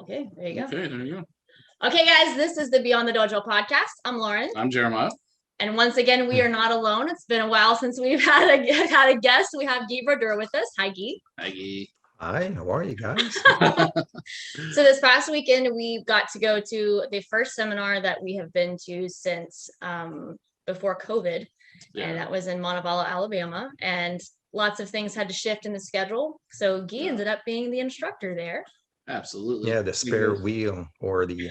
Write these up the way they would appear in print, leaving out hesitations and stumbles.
Okay, there you go. Okay, there you go. Okay, guys, this is the Beyond the Dojo podcast. I'm Lauren. I'm Jeremiah. And once again, we are not alone. It's been a while since we've had a guest. We have Guy Brodeur with us. Hi, Guy. Hi, Guy. Hi, how are you guys? So this past weekend, we got to go to the first seminar that we have been to since before COVID. Yeah. And that was in Montevallo, Alabama. And lots of things had to shift in the schedule. So Guy ended up being the instructor there. Absolutely. Yeah, the spare wheel or the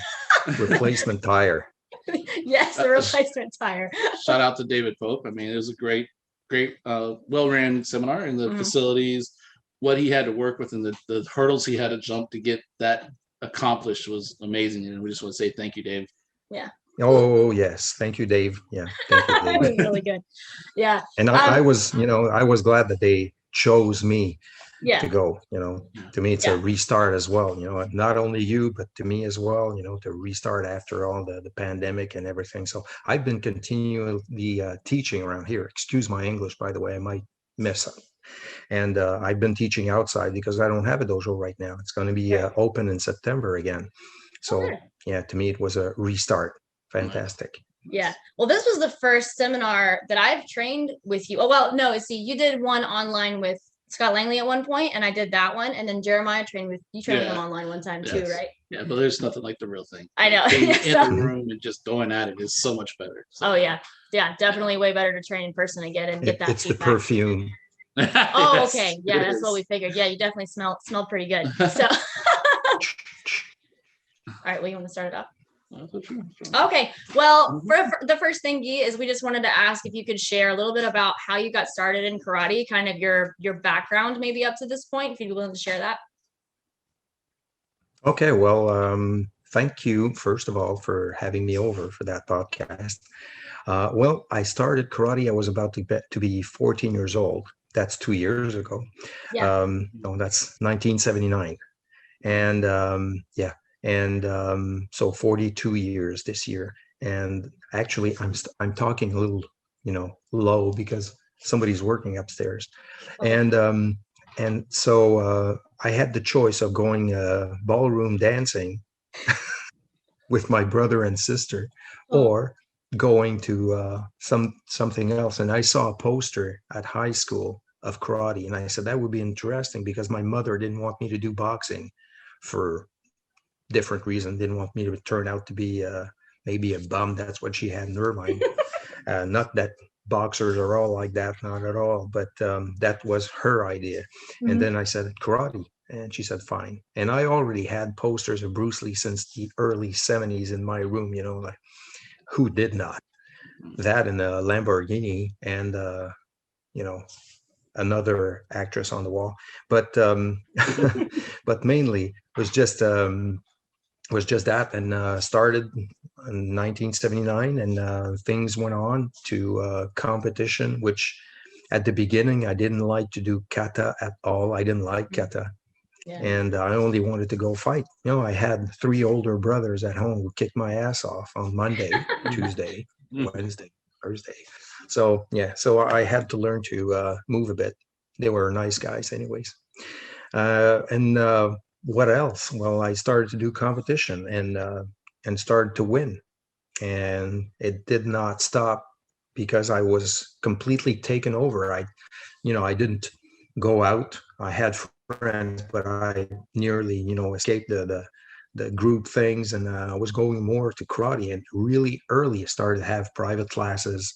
replacement tire. Yes, the replacement tire. Shout out to David Pope. I mean, it was a great, well-ran seminar in the facilities. What he had to work with and the hurdles he had to jump to get that accomplished was amazing. And we just want to say thank you, Dave. Yeah. Oh, yes. Thank you, Dave. Yeah. Thank you, Dave. It was really good. Yeah. And I was glad that they chose me to go. To me, it's a restart as well. Not only you, but to me as well, to restart after all the pandemic and everything. So I've been continuing the teaching around here. Excuse my English, by the way, I might mess up. And I've been teaching outside because I don't have a dojo right now. It's going to be open in September again. So yeah, to me, it was a restart. Fantastic. Yeah. Well, this was the first seminar that I've trained with you. Oh, well, no, see, you did one online with Scott Langley at one point, and I did that one. And then Jeremiah trained with him online one time too, right? Yeah, but there's nothing like the real thing. I know. Being in the room and just going at it is so much better. So. Oh, yeah. Yeah, definitely way better to train in person again and get that It's feedback. the perfume. Oh, yes, okay. Yeah, that's what we figured. Yeah, you definitely smell pretty good. So all right, well, you want to start it up? Okay, well, for the first thing, Guy, is we just wanted to ask if you could share a little bit about how you got started in karate, kind of your background maybe up to this point, if you'd be willing to share that. Okay, well, thank you, first of all, for having me over for that podcast. Well, I started karate. I was about to be 14 years old. That's 2 years ago. Yeah. That's 1979. And so 42 years this year. And actually, I'm talking a little, low because somebody's working upstairs. Okay. And so I had the choice of going ballroom dancing with my brother and sister, or going to something else. And I saw a poster at high school of karate, and I said that would be interesting because my mother didn't want me to do boxing for different reasons. Didn't want me to turn out to be maybe a bum. That's what she had in her mind. Not that boxers are all like that, not at all, but that was her idea. Mm-hmm. And then I said karate, and she said fine. And I already had posters of Bruce Lee since the early 70s in my room, like who did not? That and a Lamborghini and another actress on the wall, but but mainly was just that, and started in 1979, and things went on to competition, which at the beginning I didn't like to do kata at all. I didn't like kata. Yeah. And I only wanted to go fight. I had 3 older brothers at home who kicked my ass off on Monday, Tuesday, Wednesday, Thursday. So I had to learn to move a bit. They were nice guys anyways. And what else? Well, I started to do competition and started to win. And it did not stop because I was completely taken over. I didn't go out. I had friends, but I nearly, escaped the group things, and I was going more to karate. And really early, I started to have private classes,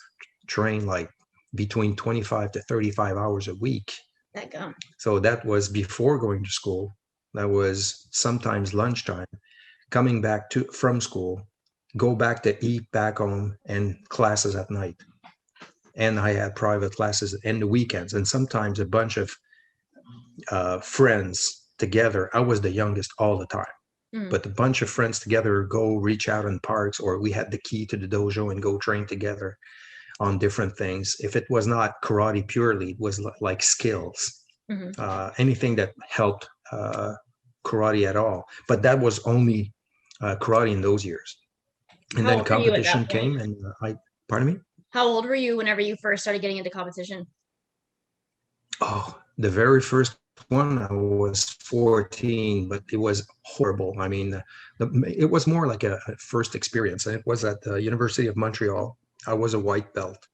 train like between 25 to 35 hours a week. So that was before going to school. That was sometimes lunchtime, coming back from school, go back to eat back home, and classes at night. And I had private classes in the weekends, and sometimes a bunch of friends together. I was the youngest all the time, but a bunch of friends together go reach out in parks, or we had the key to the dojo and go train together on different things. If it was not karate purely, it was like skills, anything that helped karate at all. But that was only karate in those years. And then competition came, and pardon me? How old were you whenever you first started getting into competition? Oh, the very first one, I was 14, but it was horrible. I mean, it was more like a first experience. And it was at the University of Montreal. I was a white belt.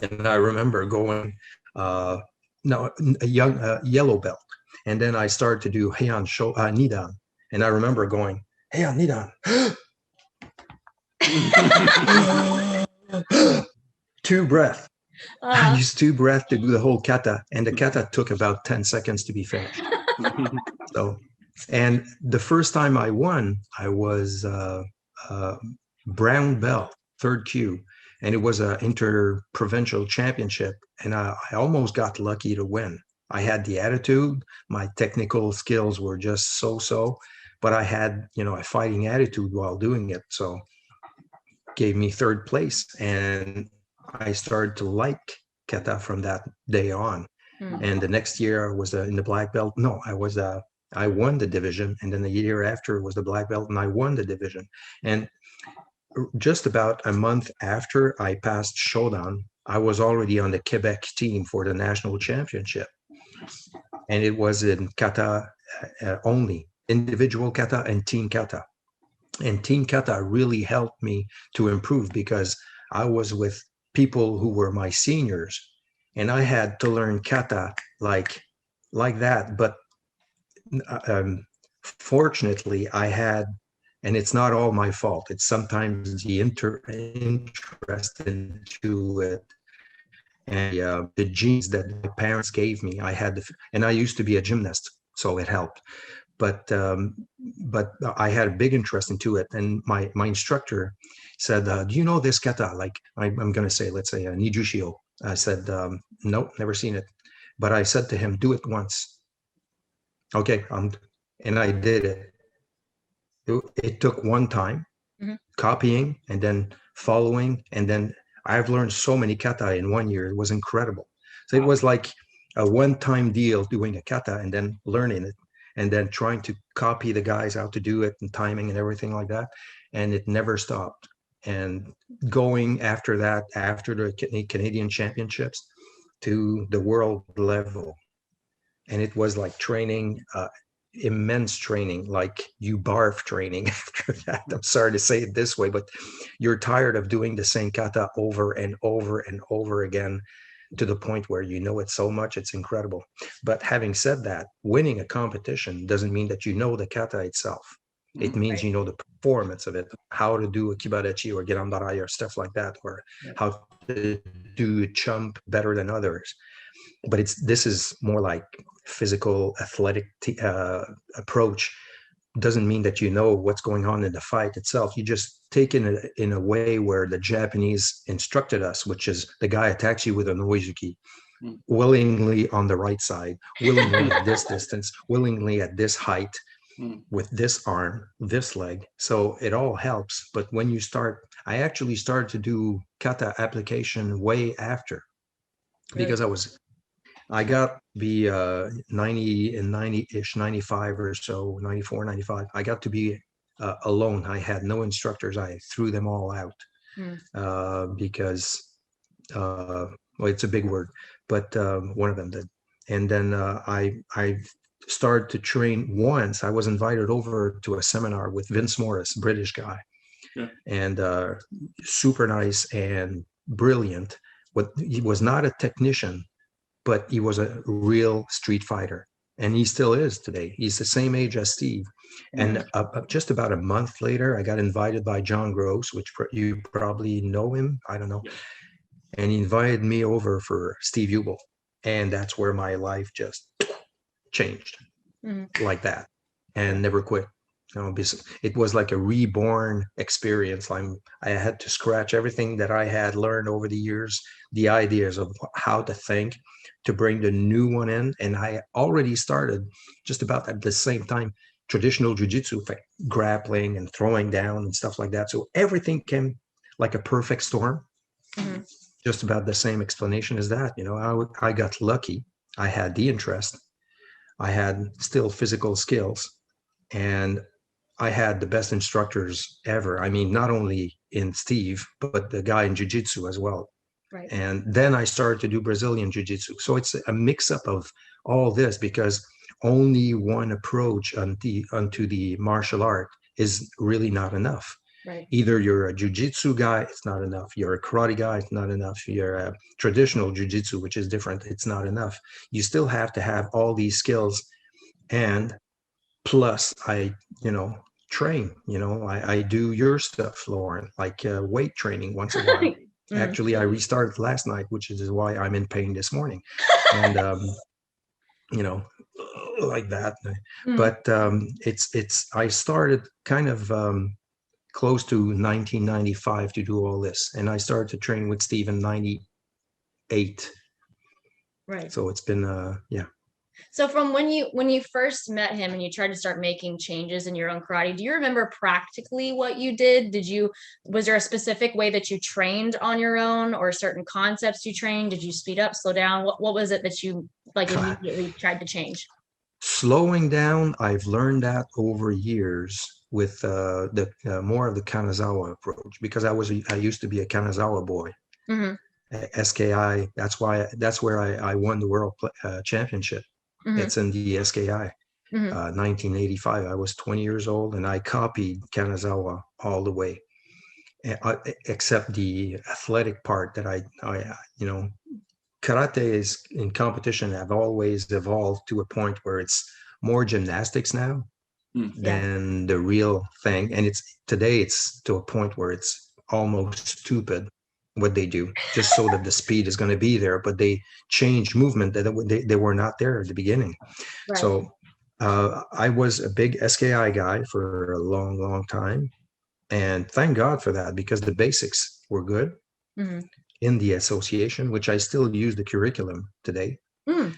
And I remember going, no, a yellow belt. And then I started to do Heian Nidan. And I remember going, Heian Nidan. 2 breath. I used 2 breath to do the whole kata, and the kata took about 10 seconds to be finished. So, and the first time I won, I was brown belt, 3rd Q, and it was an inter-provincial championship, and I almost got lucky to win. I had the attitude, my technical skills were just so, but I had, a fighting attitude while doing it, so gave me 3rd place, and I started to like kata from that day on. And the next year I was in the black belt. No, I won the division, and then the year after was the black belt, and I won the division. And just about a month after I passed Shodan, I was already on the Quebec team for the national championship, and it was in kata only, individual kata and team kata. And team kata really helped me to improve because I was with people who were my seniors, and I had to learn kata like that. But fortunately, I had, and it's not all my fault. It's sometimes the interest into it and the genes that my parents gave me. And I used to be a gymnast, so it helped. But I had a big interest into it, and my instructor said, "Do you know this kata?" Like I'm going to say, let's say Nijushio. I said, "Nope, never seen it." But I said to him, "Do it once." Okay, and I did it. It took one time, copying and then following, and then I've learned so many kata in 1 year. It was incredible. So it was like a one-time deal doing a kata and then learning it, and then trying to copy the guys how to do it and timing and everything like that. And it never stopped. And going after that, after the Canadian championships to the world level. And it was like training, immense training, like you barf training after that. I'm sorry to say it this way, but you're tired of doing the same kata over and over and over again, to the point where you know it so much, it's incredible. But having said that, winning a competition doesn't mean that you know the kata itself. It means you know the performance of it, how to do a kibarechi or gerambarai or stuff like that, or how to do chump better than others. But this is more like physical, athletic approach. Doesn't mean that you know what's going on in the fight itself. You just take it in a way where the Japanese instructed us, which is the guy attacks you with a noizuki, willingly on the right side, willingly at this distance, willingly at this height, with this arm, this leg. So it all helps. But when you start, I actually started to do kata application way after, because I got to be 90 and 90-ish, 95 or so, 94, 95. I got to be alone. I had no instructors. I threw them all out because, well, it's a big word, but one of them did. And then I started to train once. I was invited over to a seminar with Vince Morris, British guy, and super nice and brilliant. But he was not a technician, but he was a real street fighter, and he still is today. He's the same age as Steve. And just about a month later, I got invited by John Gross, which you probably know him. I don't know. And he invited me over for Steve Hubel. And that's where my life just changed like that, and never quit. It was like a reborn experience. I had to scratch everything that I had learned over the years, the ideas of how to think, to bring the new one in. And I already started just about at the same time traditional jiu-jitsu, grappling and throwing down and stuff like that. So everything came like a perfect storm. Just about the same explanation as that. I got lucky. I had the interest. I had still physical skills, and I had the best instructors ever. I mean, not only in Steve, but the guy in jiu-jitsu as well. Right. And then I started to do Brazilian Jiu-Jitsu. So it's a mix-up of all this, because only one approach onto the martial art is really not enough. Right. Either you're a Jiu-Jitsu guy, it's not enough. You're a karate guy, it's not enough. You're a traditional Jiu-Jitsu, which is different, it's not enough. You still have to have all these skills. And plus, I train, I do your stuff, Lauren, like weight training once in a while. Actually, I restarted last night, which is why I'm in pain this morning. And, like that. But I started kind of close to 1995 to do all this. And I started to train with Steve in 98. Right. So it's been, yeah. So from when you first met him and you tried to start making changes in your own karate, do you remember practically what you did? Was there a specific way that you trained on your own, or certain concepts you trained? Did you speed up, slow down? What was it that you immediately tried to change? Slowing down, I've learned that over years with the more of the Kanazawa approach, because I used to be a Kanazawa boy. Mm-hmm. SKI. That's where I won the world championship. Mm-hmm. It's in the SKI. 1985. I was 20 years old, and I copied Kanazawa all the way, except the athletic part that I karate is in competition have always evolved to a point where it's more gymnastics now than the real thing. And today it's to a point where it's almost stupid what they do, just so that the speed is going to be there, but they change movement that they were not there at the beginning. Right. So I was a big SKI guy for a long, long time. And thank God for that, because the basics were good in the association, which I still use the curriculum today. And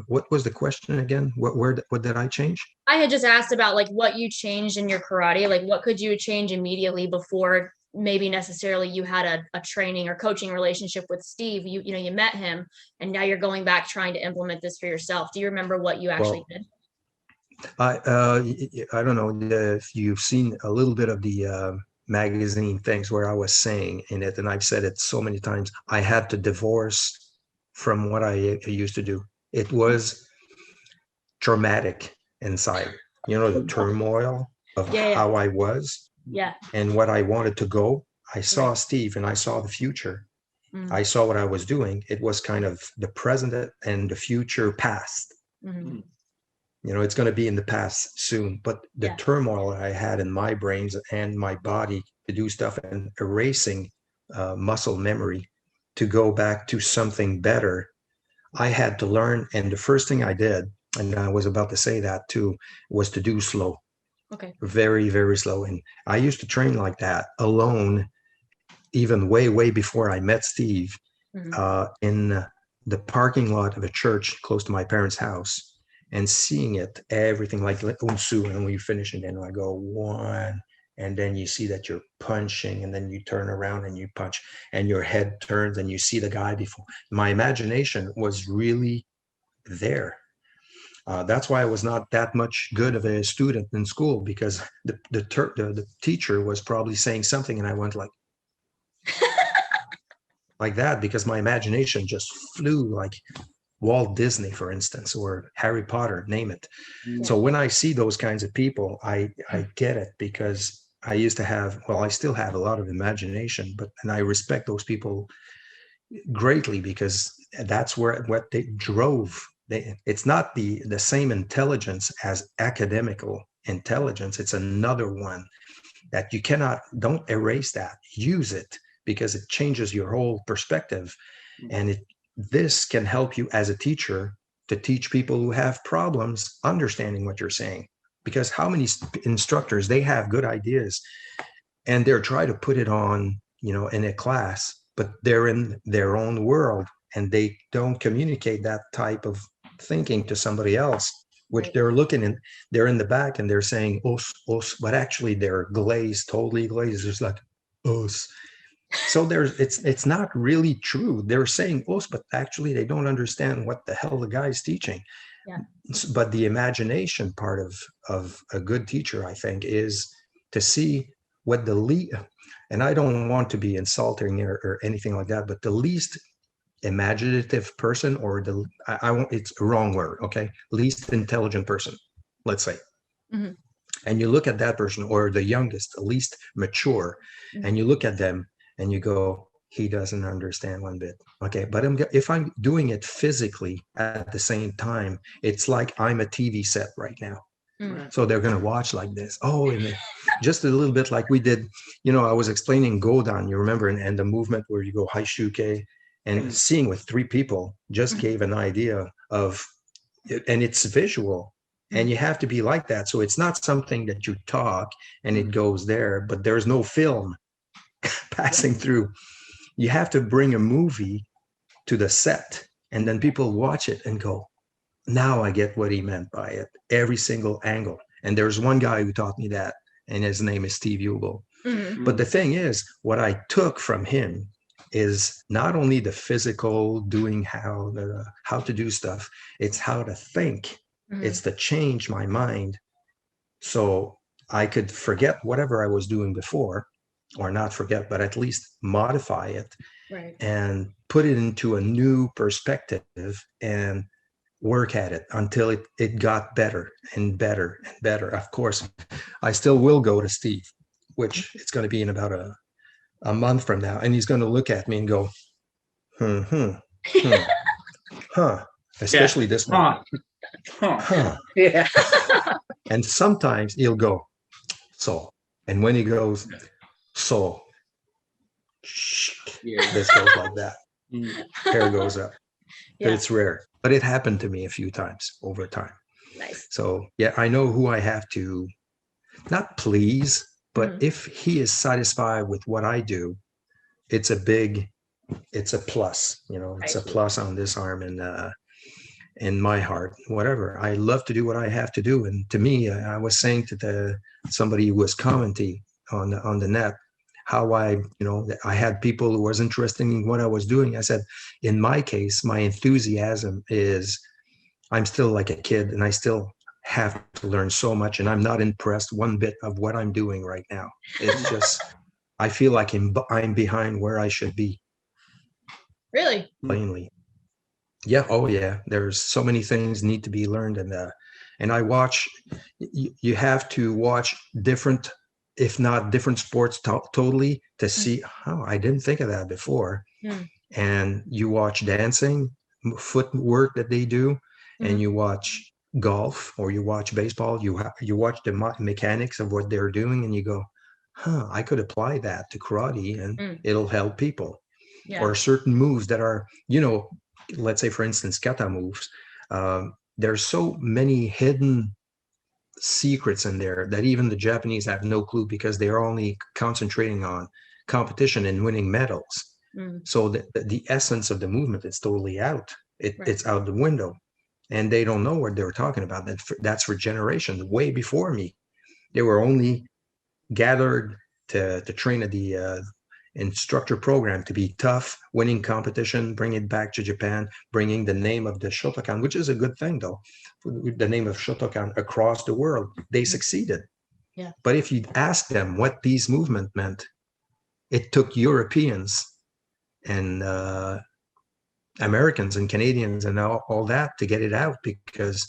what was the question again? What did I change? I had just asked about like what you changed in your karate, like what could you change immediately before maybe necessarily you had a training or coaching relationship with Steve. You met him, and now you're going back trying to implement this for yourself. Do you remember what you actually did? I don't know if you've seen a little bit of the magazine things where I was saying in it, and I've said it so many times, I had to divorce from what I used to do. It was traumatic inside, the turmoil of how I was and what I wanted to go. I saw Steve and I saw the future. I saw what I was doing. It was kind of the present and the future past. It's going to be in the past soon, but the turmoil I had in my brains and my body to do stuff and erasing muscle memory to go back to something better, I had to learn. And the first thing I did, and I was about to say that too, was to do slow. Okay. Very, very slow. And I used to train like that alone, even way, way before I met Steve, in the parking lot of a church close to my parents' house, and seeing it, everything like unsu, and when you finish it, then I go 1, and then you see that you're punching, and then you turn around and you punch, and your head turns and you see the guy before. My imagination was really there. That's why I was not that much good of a student in school, because the teacher was probably saying something and I went like like that, because my imagination just flew, like Walt Disney, for instance, or Harry Potter, name it. So when I see those kinds of people, I get it, because I used to have, I still have a lot of imagination, and I respect those people greatly, because that's what they drove. It's not the same intelligence as academical intelligence. It's another one that don't erase that, use it, because it changes your whole perspective. And this can help you as a teacher to teach people who have problems understanding what you're saying, because how many instructors, they have good ideas and they're trying to put it on, in a class, but they're in their own world and they don't communicate that type of thinking to somebody else, which they're looking in, they're in the back and they're saying os, but actually they're glazed, totally glazed. It's like os. So it's not really true. They're saying os, but actually they don't understand what the hell the guy's teaching. But the imagination part of a good teacher, I think, is to see what the least, and I don't want to be insulting or anything like that, but the least imaginative person, or I won't, it's a wrong word, okay? Least intelligent person, let's say. Mm-hmm. And you look at that person, or the youngest, the least mature, and you look at them and you go, he doesn't understand one bit. Okay, but if I'm doing it physically at the same time, it's like I'm a TV set right now. So they're going to watch like this. Oh, and just a little bit like we did, I was explaining Godan, you remember, and the movement where you go Haishuke, and seeing with 3 people just gave an idea of it, and it's visual, and you have to be like that. So it's not something that you talk and it goes there, but there's no film passing through. You have to bring a movie to the set, and then people watch it and go, now I get what he meant by it, every single angle. And there's one guy who taught me that, and his name is Steve Hubel. But the thing is, what I took from him is not only the physical doing, how to do stuff, it's how to think. It's to change my mind so I could forget whatever I was doing before, or not forget, but at least modify it, and put it into a new perspective and work at it until it got better and better and better. Of course, I still will go to Steve, which it's going to be in about a month from now, and he's going to look at me and go, especially this one. Yeah. And sometimes he'll go, so, and when he goes, so, this goes like that. Hair goes up. But it's rare. But it happened to me a few times over time. Nice. So yeah, I know who I have to not please, but if he is satisfied with what I do, it's a plus, it's a plus on this arm, and in my heart, whatever. I love to do what I have to do. And to me, I was saying to somebody who was commenting on the net, how I had people who was interested in what I was doing. I said, in my case, my enthusiasm is, I'm still like a kid, and I still have to learn so much, and I'm not impressed one bit of what I'm doing right now. It's just, I feel like I'm behind where I should be. Really? Plainly. Yeah. Oh yeah. There's so many things need to be learned. And I watch, you have to watch different, if not different sports totally, to see, I didn't think of that before. And you watch dancing, footwork that they do, and you watch golf, or you watch baseball, you watch the mechanics of what they're doing, and you go, I could apply that to karate and it'll help people. Or certain moves that are, let's say, for instance, kata moves. There's so many hidden secrets in there that even the Japanese have no clue, because they're only concentrating on competition and winning medals. So the essence of the movement is totally out. It's out the window, and they don't know what they're talking about. That's for generations way before me. They were only gathered to train at the instructor program, to be tough, winning competition, bring it back to Japan, bringing the name of the Shotokan, which is a good thing though, the name of Shotokan across the world. They succeeded. But if you ask them what these movements meant, it took Europeans and Americans and Canadians and all that to get it out, because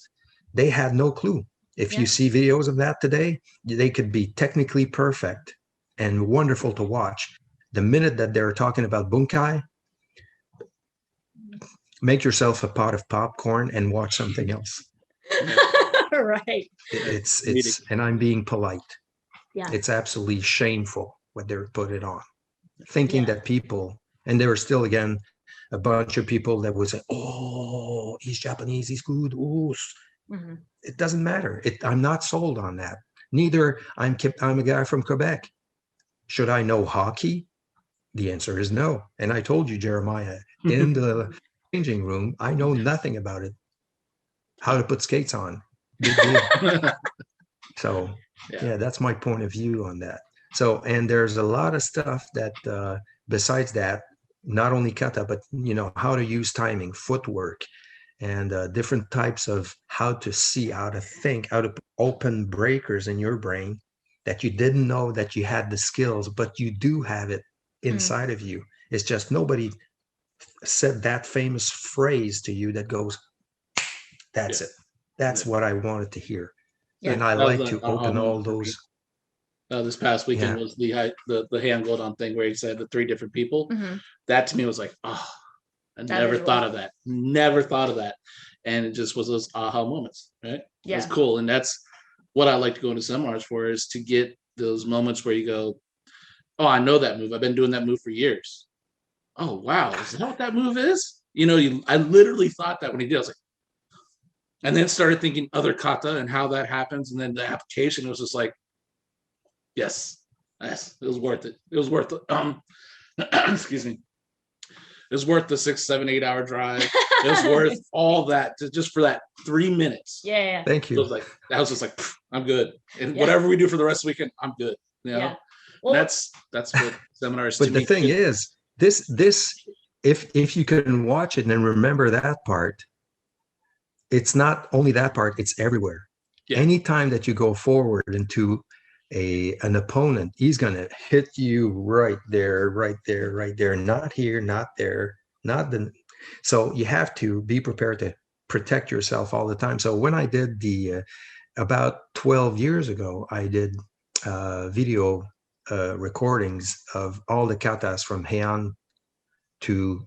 they had no clue. If you see videos of that today, they could be technically perfect and wonderful to watch. The minute that they're talking about bunkai, make yourself a pot of popcorn and watch something else. Right. It's and I'm being polite. It's absolutely shameful what they're put it on. Thinking that people, and there are still, again, a bunch of people that would say, oh, he's Japanese, he's good. Oh. It doesn't matter. I'm not sold on that. Neither I'm a guy from Quebec. Should I know hockey? The answer is no. And I told you, Jeremiah, in the changing room, I know nothing about it. How to put skates on. Big deal. So, that's my point of view on that. So, and there's a lot of stuff that, besides that, not only kata, but, how to use timing, footwork, and different types of how to see, how to think, how to open breakers in your brain that you didn't know that you had the skills, but you do have it inside of you. It's just nobody said that famous phrase to you that goes, that's it. That's what I wanted to hear. And I like to open all those. This past weekend was the hand glowed on thing where he said the 3 different people. That to me was like, oh, I never thought of that. Never thought of that. And it just was those aha moments, right? Yeah. It's cool. And that's what I like to go into seminars for, is to get those moments where you go, oh, I know that move. I've been doing that move for years. Oh, wow. Is that what that move is? I literally thought that when he did. I was like, and then started thinking other kata and how that happens. And then the application was just like, yes, it was worth it. It was worth it. Excuse me. It was worth the 6, 7, 8 hour drive. It was worth all that just for that 3 minutes. Yeah. Thank you. So that was just like, I'm good. And whatever we do for the rest of the weekend, I'm good. Yeah. Well, that's what seminars. But the thing is, this if you can watch it and remember that part, it's not only that part, it's everywhere. Yeah. Anytime that you go forward into an opponent, he's gonna hit you right there, not here, not there, not the. So you have to be prepared to protect yourself all the time. So when I did about 12 years ago, I did video recordings of all the katas from Heian to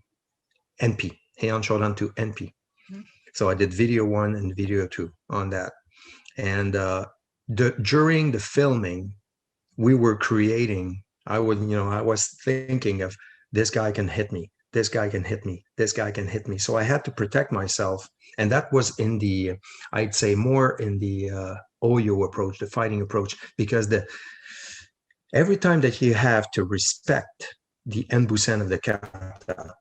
NP, Heian Shodan to NP. So I did video 1 and video 2 on that. And during the filming, we were creating, I was thinking of, this guy can hit me, this guy can hit me, this guy can hit me. So I had to protect myself. And that was in the, I'd say more in the Oyo approach, the fighting approach, because every time that you have to respect the enbusen of the kata,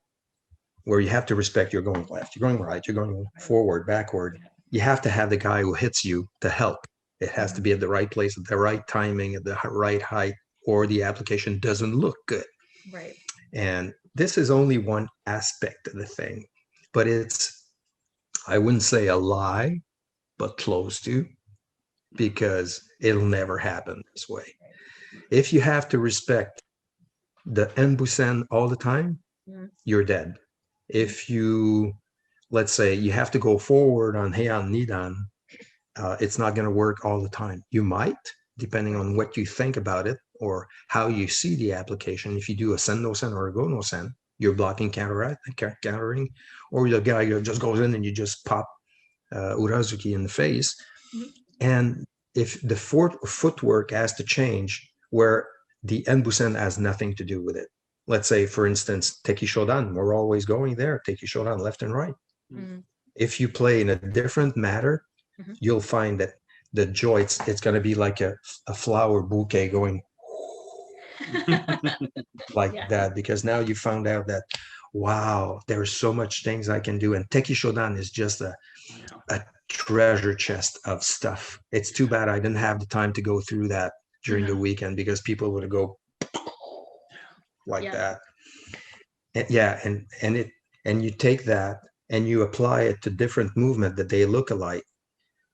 where you have to respect, you're going left, you're going right, you're going forward, backward, you have to have the guy who hits you to help. It has to be at the right place, at the right timing, at the right height, or the application doesn't look good. Right. And this is only one aspect of the thing, but it's, I wouldn't say a lie, but close to, because it'll never happen this way. If you have to respect the enbusen all the time, you're dead. If you, let's say you have to go forward on Heian Nidan, it's not going to work all the time. You might, depending on what you think about it or how you see the application. If you do a sen no sen or a go no sen, you're blocking, countering, or the guy just goes in and you just pop Urazuki in the face. And if the footwork has to change, where the enbusen has nothing to do with it. Let's say, for instance, Teki Shodan, we're always going there, Teki Shodan, left and right. If you play in a different matter, you'll find that the joints, it's going to be like a flower bouquet going like that, because now you found out that, wow, there's so much things I can do. And Teki Shodan is just a treasure chest of stuff. It's too bad I didn't have the time to go through that during the weekend, because people would go like that. And you take that and you apply it to different movement that they look alike.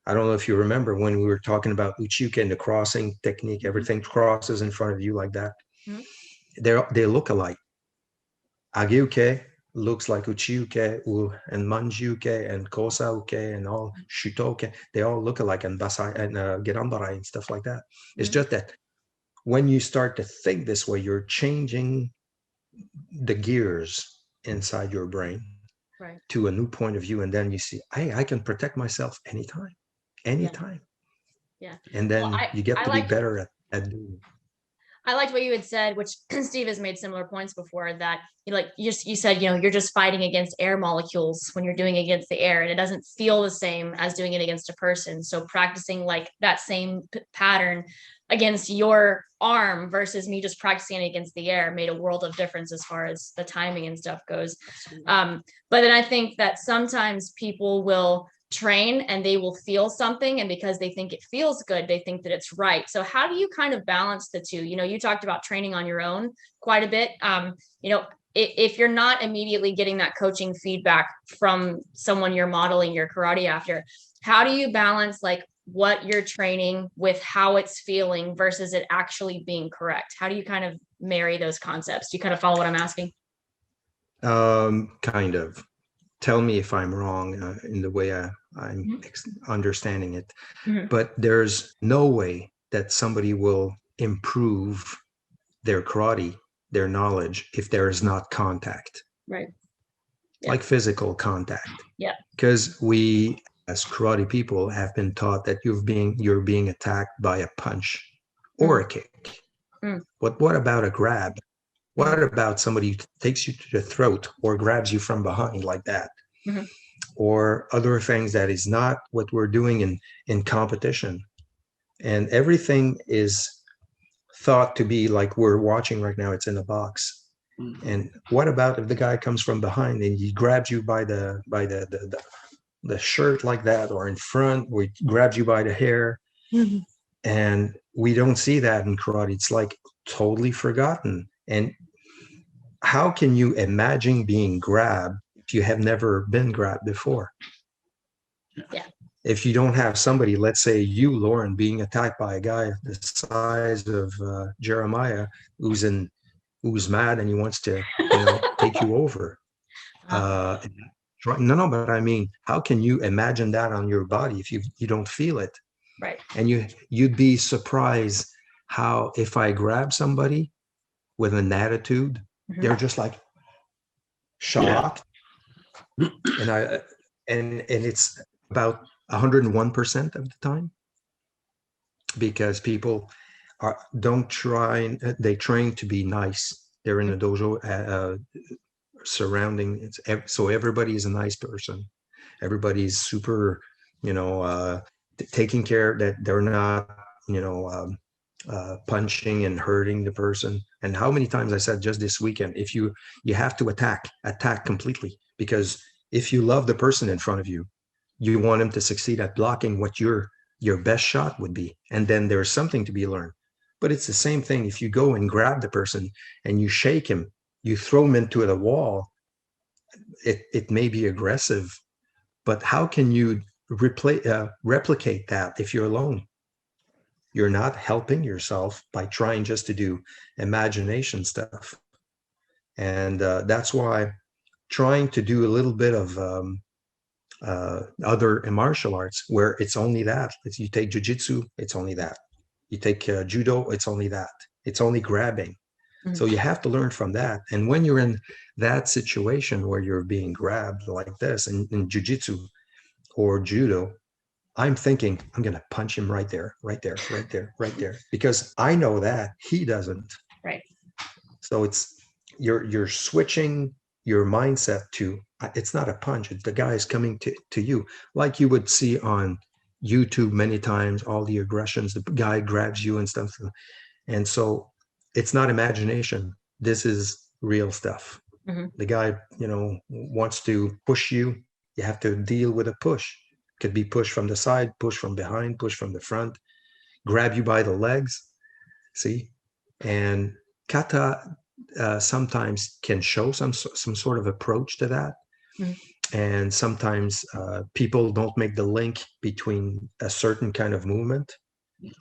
I don't know if you remember when we were talking about Uchiuke and the crossing technique, everything crosses in front of you like that. They look alike. Ageuke looks like Uchiuke, and Manjiuke and Kosauke and all Shotokan, they all look alike, and Basai and Gerambarai and stuff like that. It's just that when you start to think this way, you're changing the gears inside your brain to a new point of view, and then you see, hey, I can protect myself anytime. And then you get to be better at doing it. I liked what you had said, which Steve has made similar points before, that you said, you're just fighting against air molecules when you're doing it against the air, and it doesn't feel the same as doing it against a person. So practicing like that same pattern against your arm versus me just practicing it against the air made a world of difference as far as the timing and stuff goes. But then I think that sometimes people will train and they will feel something, and because they think it feels good, they think that it's right. So how do you kind of balance the two? You talked about training on your own quite a bit. If you're not immediately getting that coaching feedback from someone you're modeling your karate after, how do you balance like what you're training with how it's feeling versus it actually being correct? How do you kind of marry those concepts? Do you kind of follow what I'm asking? Kind of. Tell me if I'm wrong in the way I'm understanding it. But there's no way that somebody will improve their karate, their knowledge, if there is not contact. Right. Yeah. Like physical contact. Yeah. Because we, as karate people, have been taught that you're being attacked by a punch or a kick. But what about a grab? What about somebody who takes you to the throat or grabs you from behind like that? Or other things that is not what we're doing in competition. And everything is thought to be like we're watching right now. It's in a box. And what about if the guy comes from behind and he grabs you by the shirt like that, or in front, or he grabs you by the hair? And we don't see that in karate. It's like totally forgotten. And how can you imagine being grabbed if you have never been grabbed before? Yeah. If you don't have somebody, let's say you, Lauren, being attacked by a guy the size of Jeremiah, who's mad and he wants to, take you over. No, but I mean, how can you imagine that on your body if you don't feel it? Right. And you'd be surprised how if I grab somebody with an attitude, they're just like shocked. And it's about 101% of the time, because people they train to be nice. They're in a dojo surrounding, so everybody is a nice person. Everybody's super, taking care that they're not, punching and hurting the person. And how many times I said just this weekend, if you have to attack completely, because if you love the person in front of you, you want him to succeed at blocking what your best shot would be. And then there's something to be learned. But it's the same thing. If you go and grab the person and you shake him, you throw him into the wall, it may be aggressive, but how can you replicate that if you're alone? You're not helping yourself by trying just to do imagination stuff. And that's why trying to do a little bit of other martial arts where it's only that. If you take jiu-jitsu, it's only that. You take judo, it's only that. It's only grabbing. So you have to learn from that. And when you're in that situation where you're being grabbed like this in jiu-jitsu or judo, I'm thinking, I'm going to punch him right there, because I know that he doesn't. Right. So it's you're switching your mindset to, it's not a punch, it's the guy is coming to you, like you would see on YouTube many times, all the aggressions, the guy grabs you and stuff. And so it's not imagination. This is real stuff. The guy, wants to push you. You have to deal with a push. Could be push from the side, push from behind, push from the front, grab you by the legs. See? And kata sometimes can show some sort of approach to that. And sometimes people don't make the link between a certain kind of movement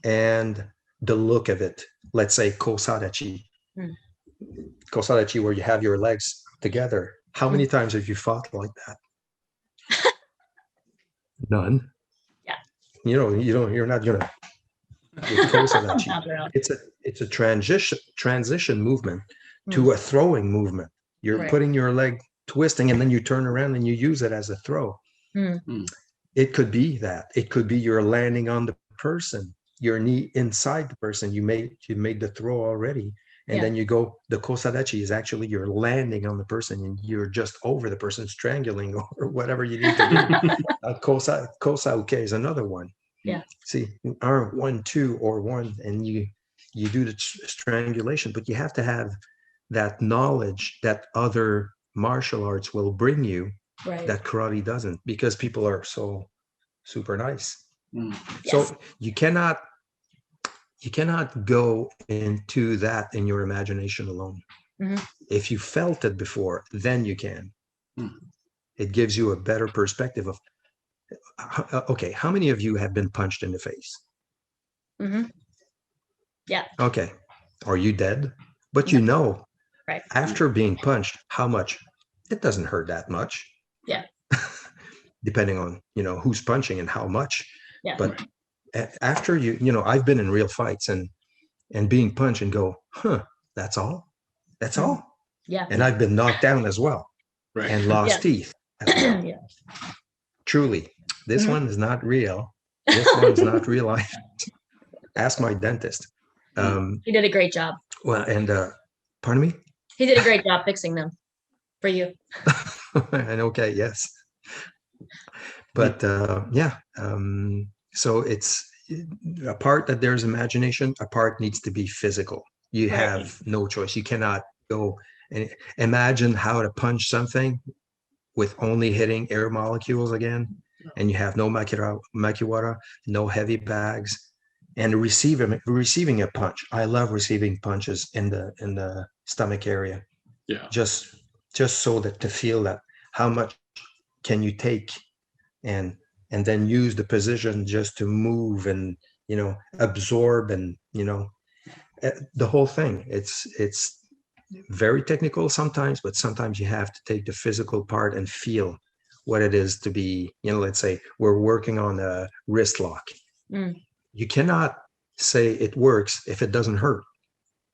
and the look of it. Let's say kosadachi. Kosadachi, where you have your legs together. How many times have you fought like that? None. Yeah. You're not gonna with kosadachi. It's a transition movement to a throwing movement. You're putting your leg twisting and then you turn around and you use it as a throw. It could be that. It could be you're landing on the person, your knee inside the person. You made the throw already. And then you go, the kosadachi is actually you're landing on the person and you're just over the person, strangling or whatever you need to do. Kosauke is another one. Yeah. See, 1, 2, or 1, and you do the strangulation, but you have to have that knowledge that other martial arts will bring you that karate doesn't, because people are so super nice. So you cannot go into that in your imagination alone. If you felt it before, then you can. It gives you a better perspective of, okay, how many of you have been punched in the face? Mhm. Yeah. Okay. Are you dead? But you know, Right. after being punched, how much? It doesn't hurt that much. Yeah. Depending on, who's punching and how much. Yeah. But after I've been in real fights and being punched and go, that's all? That's all? Yeah. And I've been knocked down as well. Right. And lost teeth as well. Yeah. Truly, this Mhm. one is not real. This one's not real life. Ask my dentist. He did a great job. Well, and pardon me? He did a great job fixing them for you. And okay, yes. But so it's a part that there's imagination, a part needs to be physical. You Right. have no choice. You cannot go and imagine how to punch something with only hitting air molecules again, and you have no makiwara, no heavy bags, and receiving a punch. I love receiving punches in the stomach area. Yeah. Just so that to feel that how much can you take, and then use the position just to move and absorb and the whole thing. It's very technical sometimes, but sometimes you have to take the physical part and feel what it is to be, let's say we're working on a wrist lock. You cannot say it works if it doesn't hurt.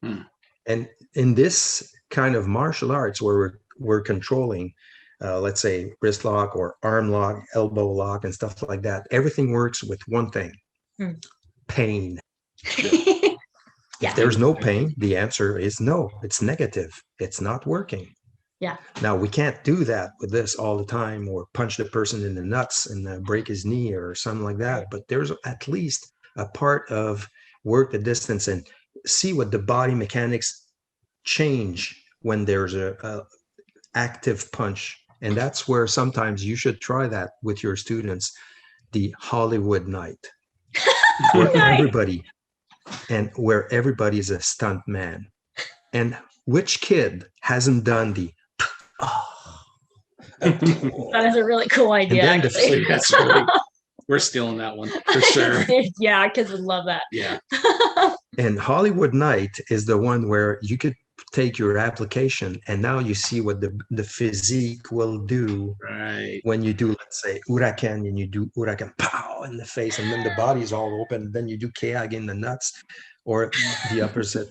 And in this kind of martial arts where we're controlling, let's say wrist lock or arm lock, elbow lock and stuff like that, everything works with one thing: pain. Yeah. If there's no pain, the answer is no. It's negative. It's not working. Yeah. Now, we can't do that with this all the time, or punch the person in the nuts and break his knee or something like that. But there's at least a part of work the distance and see what the body mechanics change when there's a active punch. And that's where sometimes you should try that with your students, the Hollywood night, where everybody is a stunt man. And which kid hasn't done the That is a really cool idea. And then actually. That's really, we're stealing that one for sure. Yeah, kids would love that. Yeah. And Hollywood night is the one where you could take your application and now you see what the physique will do when you do, let's say, uraken, and you do uraken pow in the face, and then the body's all open, then you do keag in the nuts, or the opposite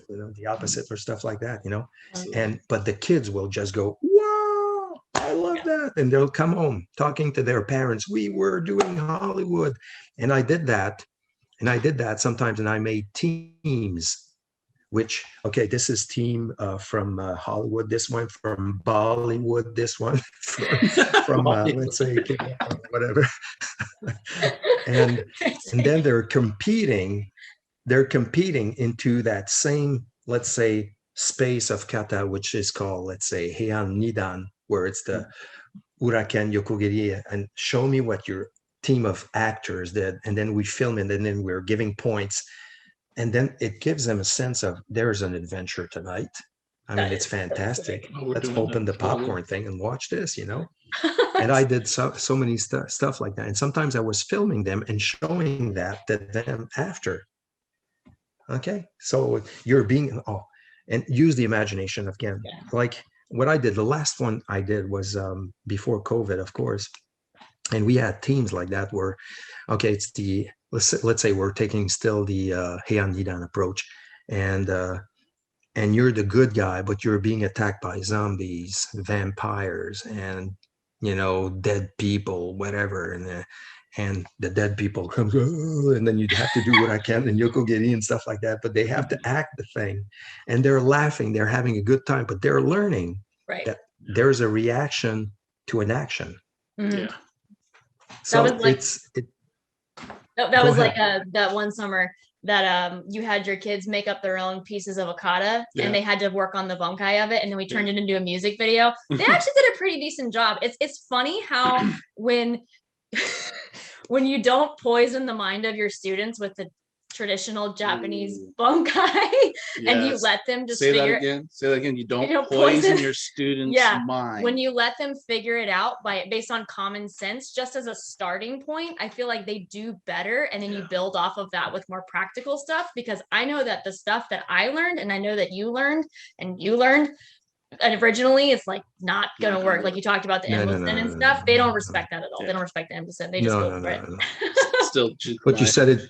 or stuff like that, but the kids will just go, wow, I love that. And they'll come home talking to their parents, we were doing Hollywood. And I did that sometimes, and I made teams, which, okay, this is team from Hollywood, this one from Bollywood, this one from let's say, whatever. and then they're competing into that same, let's say, space of kata, which is called, let's say, Heian Nidan, where it's the Uraken Yokogiri, and show me what your team of actors did. And then we film it, and then we're giving points. And then it gives them a sense of there's an adventure tonight. I mean, it's fantastic. Let's open the popcorn thing and watch this, And I did so many stuff like that. And sometimes I was filming them and showing that to them after. Okay, so you're being, and use the imagination again. Yeah. Like what I did, the last one I did was before COVID, of course. And we had teams like that where, okay, it's the, let's say we're taking still the Heian Nidan approach, and you're the good guy, but you're being attacked by zombies, vampires, and dead people, whatever, and the dead people comes, and then you'd have to do uraken and yokogiri and stuff like that. But they have to act the thing, and they're laughing, they're having a good time, but they're learning that there's a reaction to an action. Yeah. So that was like, that was like ahead. that one summer that you had your kids make up their own pieces of akata, and they had to work on the bunkai of it, and then we turned it into a music video. They actually did a pretty decent job. It's funny how when you don't poison the mind of your students with the traditional Japanese Ooh. bunkai and you Yes. let them just Say that figure again. Say that again. You don't don't poison poison- your student's Yeah. mind. when you let them figure it out based on common sense, just as a starting point, I feel like they do better. And then you build off of that with more practical stuff, because I know that the stuff that I learned, and I know that you learned, and originally it's like not gonna work. Like you talked about the No, no, enlisten no, and no, stuff. no, They no, don't no. respect that at all. Yeah. They don't respect the enlisten. They just No, go no, for it. no, no. Still, But you said it.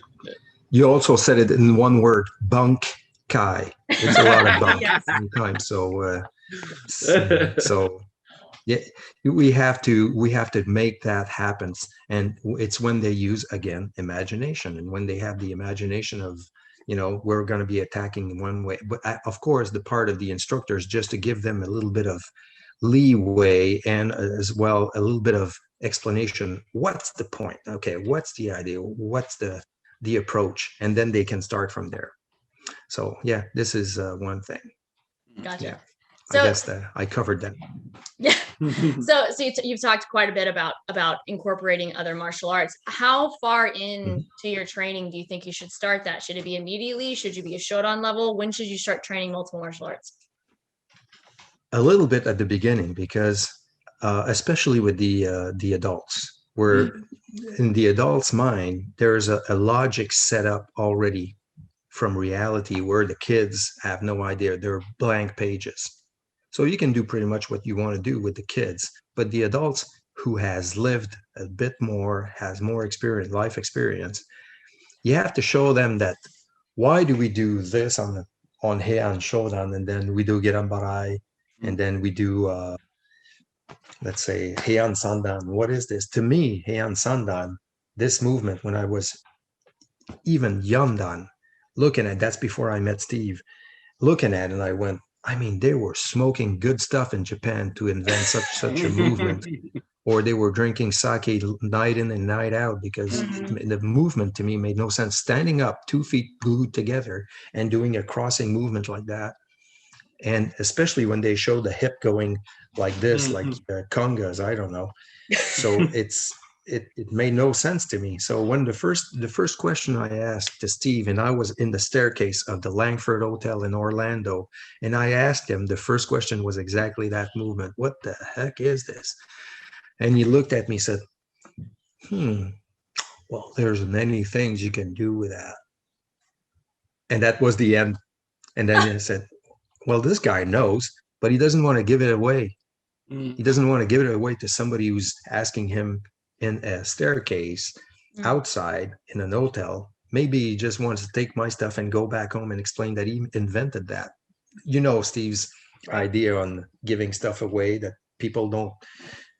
You also said it in one word, bunkai. It's a lot of bunk Yes. sometimes. So yeah, we have to make that happen. And it's when they use, again, imagination, and when they have the imagination of, we're going to be attacking in one way. But of course, the part of the instructor is just to give them a little bit of leeway, and as well a little bit of explanation. What's the point? Okay, what's the idea? What's the approach? And then they can start from there. So yeah, this is one thing. Gotcha. Yeah. So, I guess that I covered that. yeah. So you've talked quite a bit about incorporating other martial arts. How far into your training do you think you should start that? Should it be immediately? Should you be a Shodan level? When should you start training multiple martial arts? A little bit at the beginning, because especially with the adults, where in the adult's mind there's a logic set up already from reality, where the kids have no idea. They're blank pages. So you can do pretty much what you want to do with the kids, but the adults who has lived a bit more, has more experience, life experience, you have to show them that, why do we do this on Heian Shodan, and then we do Geran Barai, and then we do let's say Heian Sandan. What is this? To me, Heian Sandan, this movement, when I was even Yondan, looking at, that's before I met Steve, looking at it, and I went, I mean, they were smoking good stuff in Japan to invent such a movement, or they were drinking sake night in and night out, because the movement to me made no sense. Standing up 2 feet glued together and doing a crossing movement like that, and especially when they show the hip going like this, like congas, I don't know. So it made no sense to me. So when the first question I asked to Steve, and I was in the staircase of the Langford Hotel in Orlando, and I asked him, the first question was exactly that movement. What the heck is this? And he looked at me, said, well, there's many things you can do with that. And that was the end. And then I said, well, this guy knows, but he doesn't want to give it away. He doesn't want to give it away to somebody who's asking him in a staircase outside in an hotel. Maybe he just wants to take my stuff and go back home and explain that he invented that. Steve's idea on giving stuff away that people don't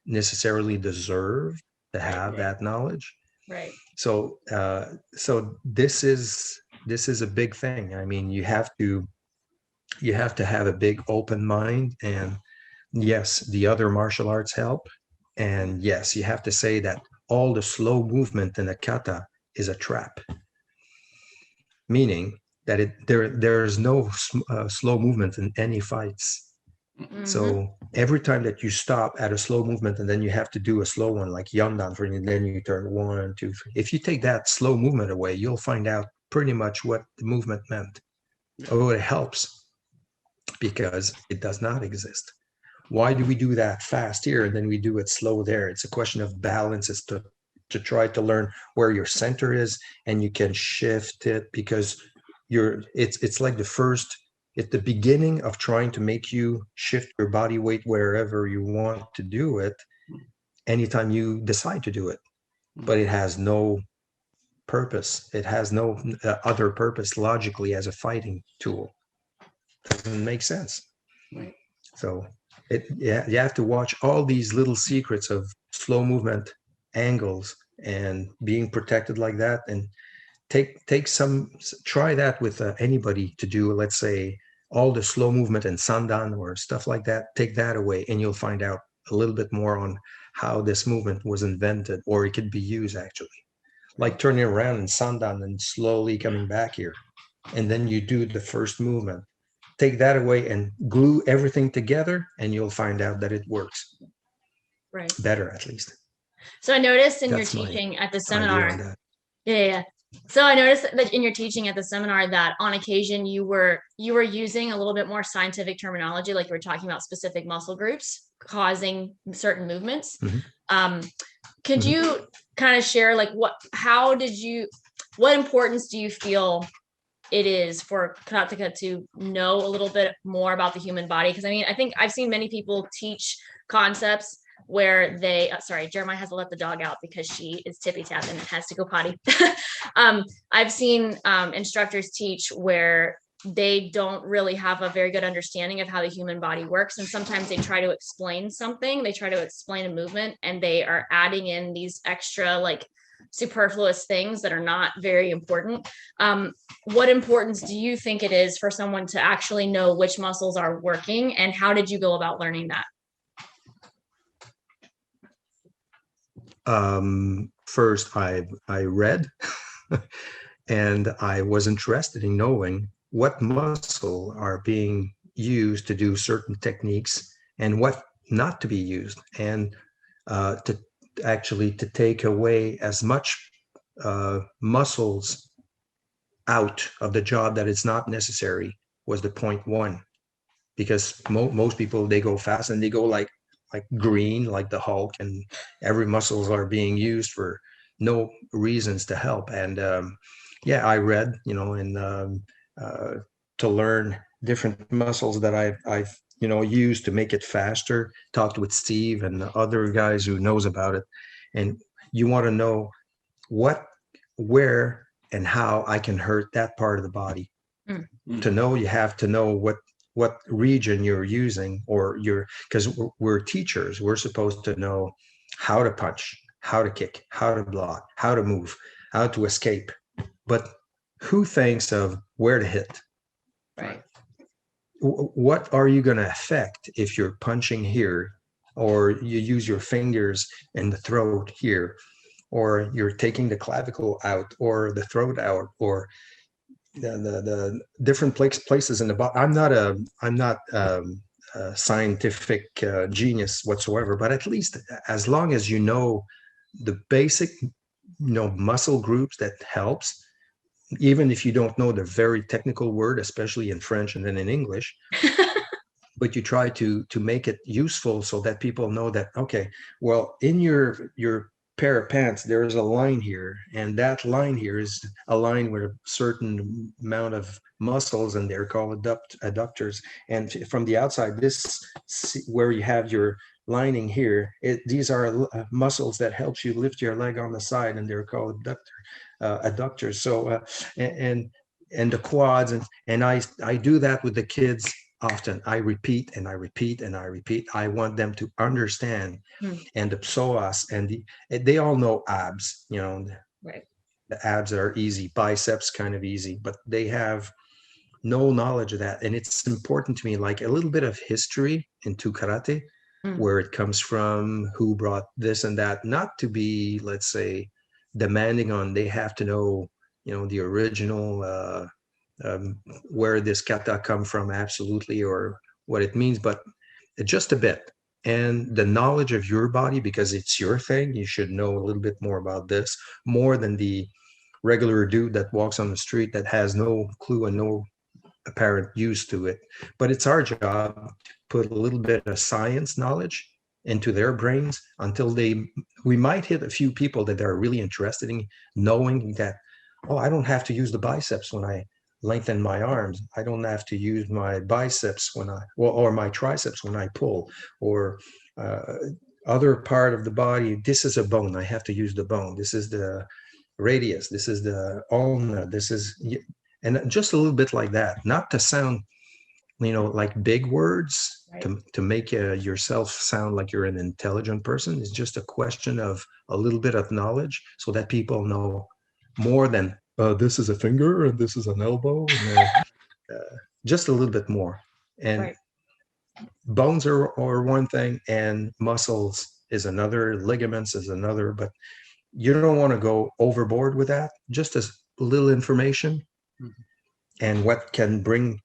necessarily deserve to have that knowledge. Right. So this is a big thing. I mean, you have to have a big open mind, and yes, the other martial arts help. And yes, you have to say that all the slow movement in a kata is a trap, meaning that there's no slow movement in any fights. So every time that you stop at a slow movement, and then you have to do a slow one like Yondan, for and then you turn 1, 2, 3. If you take that slow movement away, you'll find out pretty much what the movement meant. Oh, it helps, because it does not exist. Why do we do that fast here and then we do it slow there? It's a question of balance. It's to try to learn where your center is, and you can shift it, because it's like at the beginning of trying to make you shift your body weight wherever you want to do it, anytime you decide to do it. But it has no purpose. It has no other purpose logically as a fighting tool. Doesn't make sense. Right. So you have to watch all these little secrets of slow movement, angles, and being protected like that, and try that with anybody to do, let's say, all the slow movement and sandan or stuff like that. Take that away, and you'll find out a little bit more on how this movement was invented, or it could be used actually. Like turning around in sandan and slowly coming back here, and then you do the first movement. Take that away and glue everything together, and you'll find out that it works. Right. Better, at least. So I noticed in That's your my teaching at the idea on seminar. that. Yeah. So I noticed that in your teaching at the seminar that on occasion you were using a little bit more scientific terminology, like you were talking about specific muscle groups causing certain movements. Could you kind of share like what importance do you feel it is for karateka to know a little bit more about the human body? Because I mean, I think I've seen many people teach concepts where they sorry, Jeremiah has to let the dog out because she is tippy tapping and has to go potty. I've seen instructors teach where they don't really have a very good understanding of how the human body works, and sometimes they try to explain something, they try to explain a movement, and they are adding in these extra like superfluous things that are not very important. What importance do you think it is for someone to actually know which muscles are working, and how did you go about learning that? First, I read and I was interested in knowing what muscle are being used to do certain techniques and what not to be used, and to take away as much muscles out of the job that is not necessary was the point one. Because most people, they go fast and they go like green, like the Hulk, and every muscles are being used for no reasons to help. And yeah, I read, and to learn different muscles that I've used to make it faster. Talked with Steve and the other guys who knows about it, and you want to know what, where, and how I can hurt that part of the body. To know, you have to know what region you're using, or because we're teachers, we're supposed to know how to punch, how to kick, how to block, how to move, how to escape. But who thinks of where to hit? Right. What are you going to affect if you're punching here, or you use your fingers in the throat here, or you're taking the clavicle out or the throat out, or the different places in the body. I'm not a scientific genius whatsoever, but at least as long as you know the basic muscle groups, that helps. Even if you don't know the very technical word, especially in French and then in English, but you try to make it useful so that people know that, okay, well, in your pair of pants, there is a line here, and that line here is aligned with a certain amount of muscles, and they're called adductors. And from the outside, this where you have your lining here, these are muscles that helps you lift your leg on the side, and they're called adductors. So and the quads, and I do that with the kids often. I repeat and I repeat and I repeat. I want them to understand. And the psoas, and they all know abs, Right. The abs are easy, biceps kind of easy, but they have no knowledge of that. And it's important to me, like a little bit of history into karate, where it comes from, who brought this and that, not to be, let's say, demanding on, they have to know, the original, where this kata come from, absolutely, or what it means, but just a bit. And the knowledge of your body, because it's your thing, you should know a little bit more about this, more than the regular dude that walks on the street that has no clue and no apparent use to it. But it's our job to put a little bit of science knowledge into their brains until we might hit a few people that are really interested in knowing that, oh, I don't have to use the biceps when I lengthen my arms. I don't have to use my biceps or my triceps when I pull, or other part of the body. This is a bone. I have to use the bone. This is the radius. This is the ulna. This is, and just a little bit like that, not to sound, like big words, right, to make yourself sound like you're an intelligent person. It's just a question of a little bit of knowledge so that people know more than, this is a finger and this is an elbow, and, just a little bit more. And right, bones are one thing, and muscles is another, ligaments is another, but you don't want to go overboard with that. Just as little information, and what can bring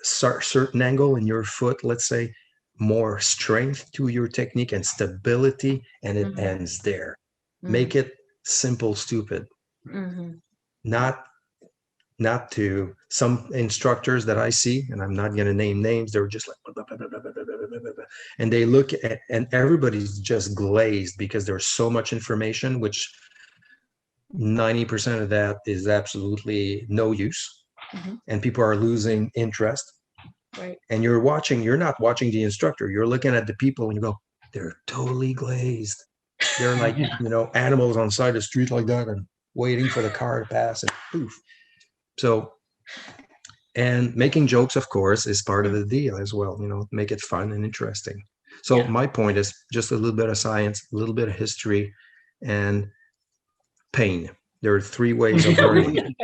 certain angle in your foot, let's say, more strength to your technique and stability, and it ends there. Make it simple, stupid. not to some instructors that I see, and I'm not going to name names. They're just like, blah, blah, blah, blah, blah, blah, blah, blah, blah. And they look at, and everybody's just glazed because there's so much information, which 90% of that is absolutely no use. And people are losing interest. Right. And you're not watching the instructor. You're looking at the people and you go, they're totally glazed. They're like, animals on the side of the street like that and waiting for the car to pass and poof. So, and making jokes, of course, is part of the deal as well, make it fun and interesting. So my point is just a little bit of science, a little bit of history, and pain. There are 3 ways of learning.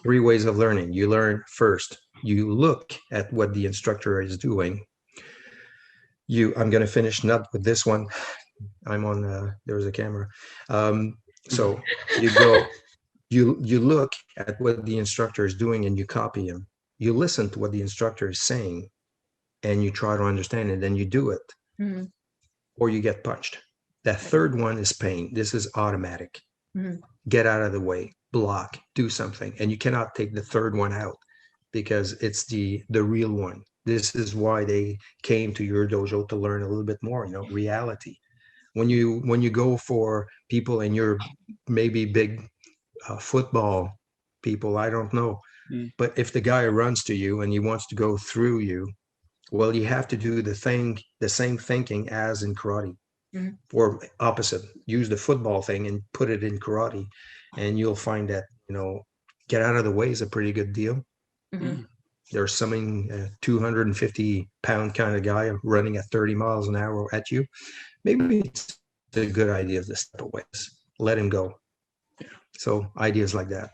3 ways of learning. You learn first. You look at what the instructor is doing. I'm going to finish up with this one. I'm on, there's a camera. So you go, you look at what the instructor is doing and you copy him. You listen to what the instructor is saying and you try to understand it, and you do it, or you get punched. That third one is pain. This is automatic. Get out of the way, block, do something. And you cannot take the third one out because it's the real one. This is why they came to your dojo, to learn a little bit more, reality. When you go for people and you're maybe big football people, I don't know. But if the guy runs to you and he wants to go through you, well, you have to do the same thinking as in karate. Or opposite, use the football thing and put it in karate, and you'll find that get out of the way is a pretty good deal. There's something 250-pound kind of guy running at 30 miles an hour at you. Maybe it's a good idea to step away, let him go. So ideas like that.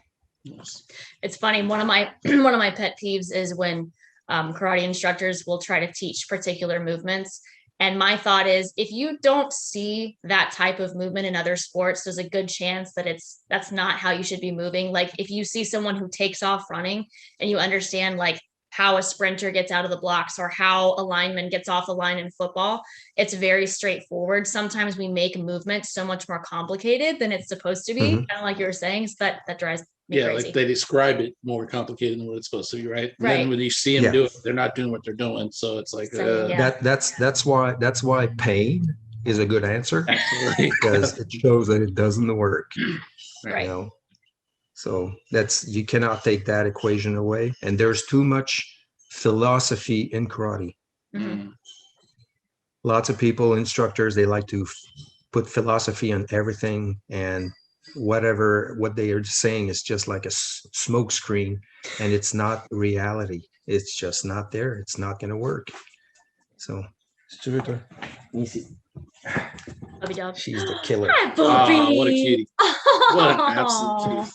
It's funny. One of my pet peeves is when karate instructors will try to teach particular movements. And my thought is, if you don't see that type of movement in other sports, there's a good chance that that's not how you should be moving. Like if you see someone who takes off running and you understand like how a sprinter gets out of the blocks or how a lineman gets off the line in football, it's very straightforward. Sometimes we make movements so much more complicated than it's supposed to be. Kind of like you were saying, so that drives me crazy. Like they describe it more complicated than what it's supposed to be, right? Right. Then when you see them do it, they're not doing what they're doing. So it's like that's why pain is a good answer. Absolutely. Because it shows that it doesn't work. Right. So you cannot take that equation away. And there's too much philosophy in karate. Lots of people, instructors, they like to put philosophy on everything, and what they are saying is just like a smoke screen, and it's not reality. It's just not there. It's not going to work. So Bubby dog. She's the killer. Hi, Bubby. What a cutie. What an absolute cutie.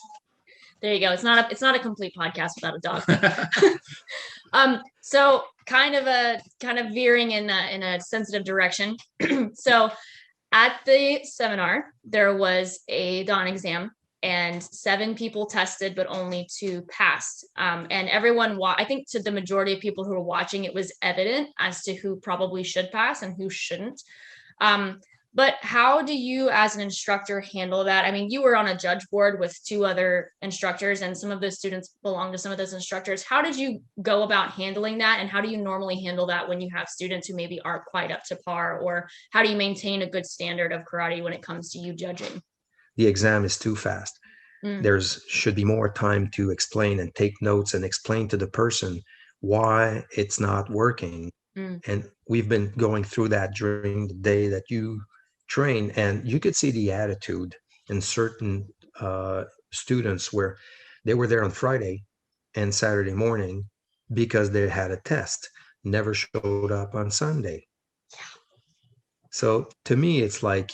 There you go. It's not a complete podcast without a dog. So kind of veering in a sensitive direction. So at the seminar, there was a dawn exam and 7 people tested, but only 2 passed. And everyone, I think to the majority of people who were watching, it was evident as to who probably should pass and who shouldn't. But how do you as an instructor handle that? I mean, you were on a judge board with 2 other instructors, and some of those students belong to some of those instructors. How did you go about handling that? And how do you normally handle that when you have students who maybe aren't quite up to par? Or how do you maintain a good standard of karate when it comes to you judging? The exam is too fast. Should be more time to explain and take notes and explain to the person why it's not working. And we've been going through that during the day that you train, and you could see the attitude in certain students where they were there on Friday and Saturday morning because they had a test, never showed up on Sunday. So to me, it's like,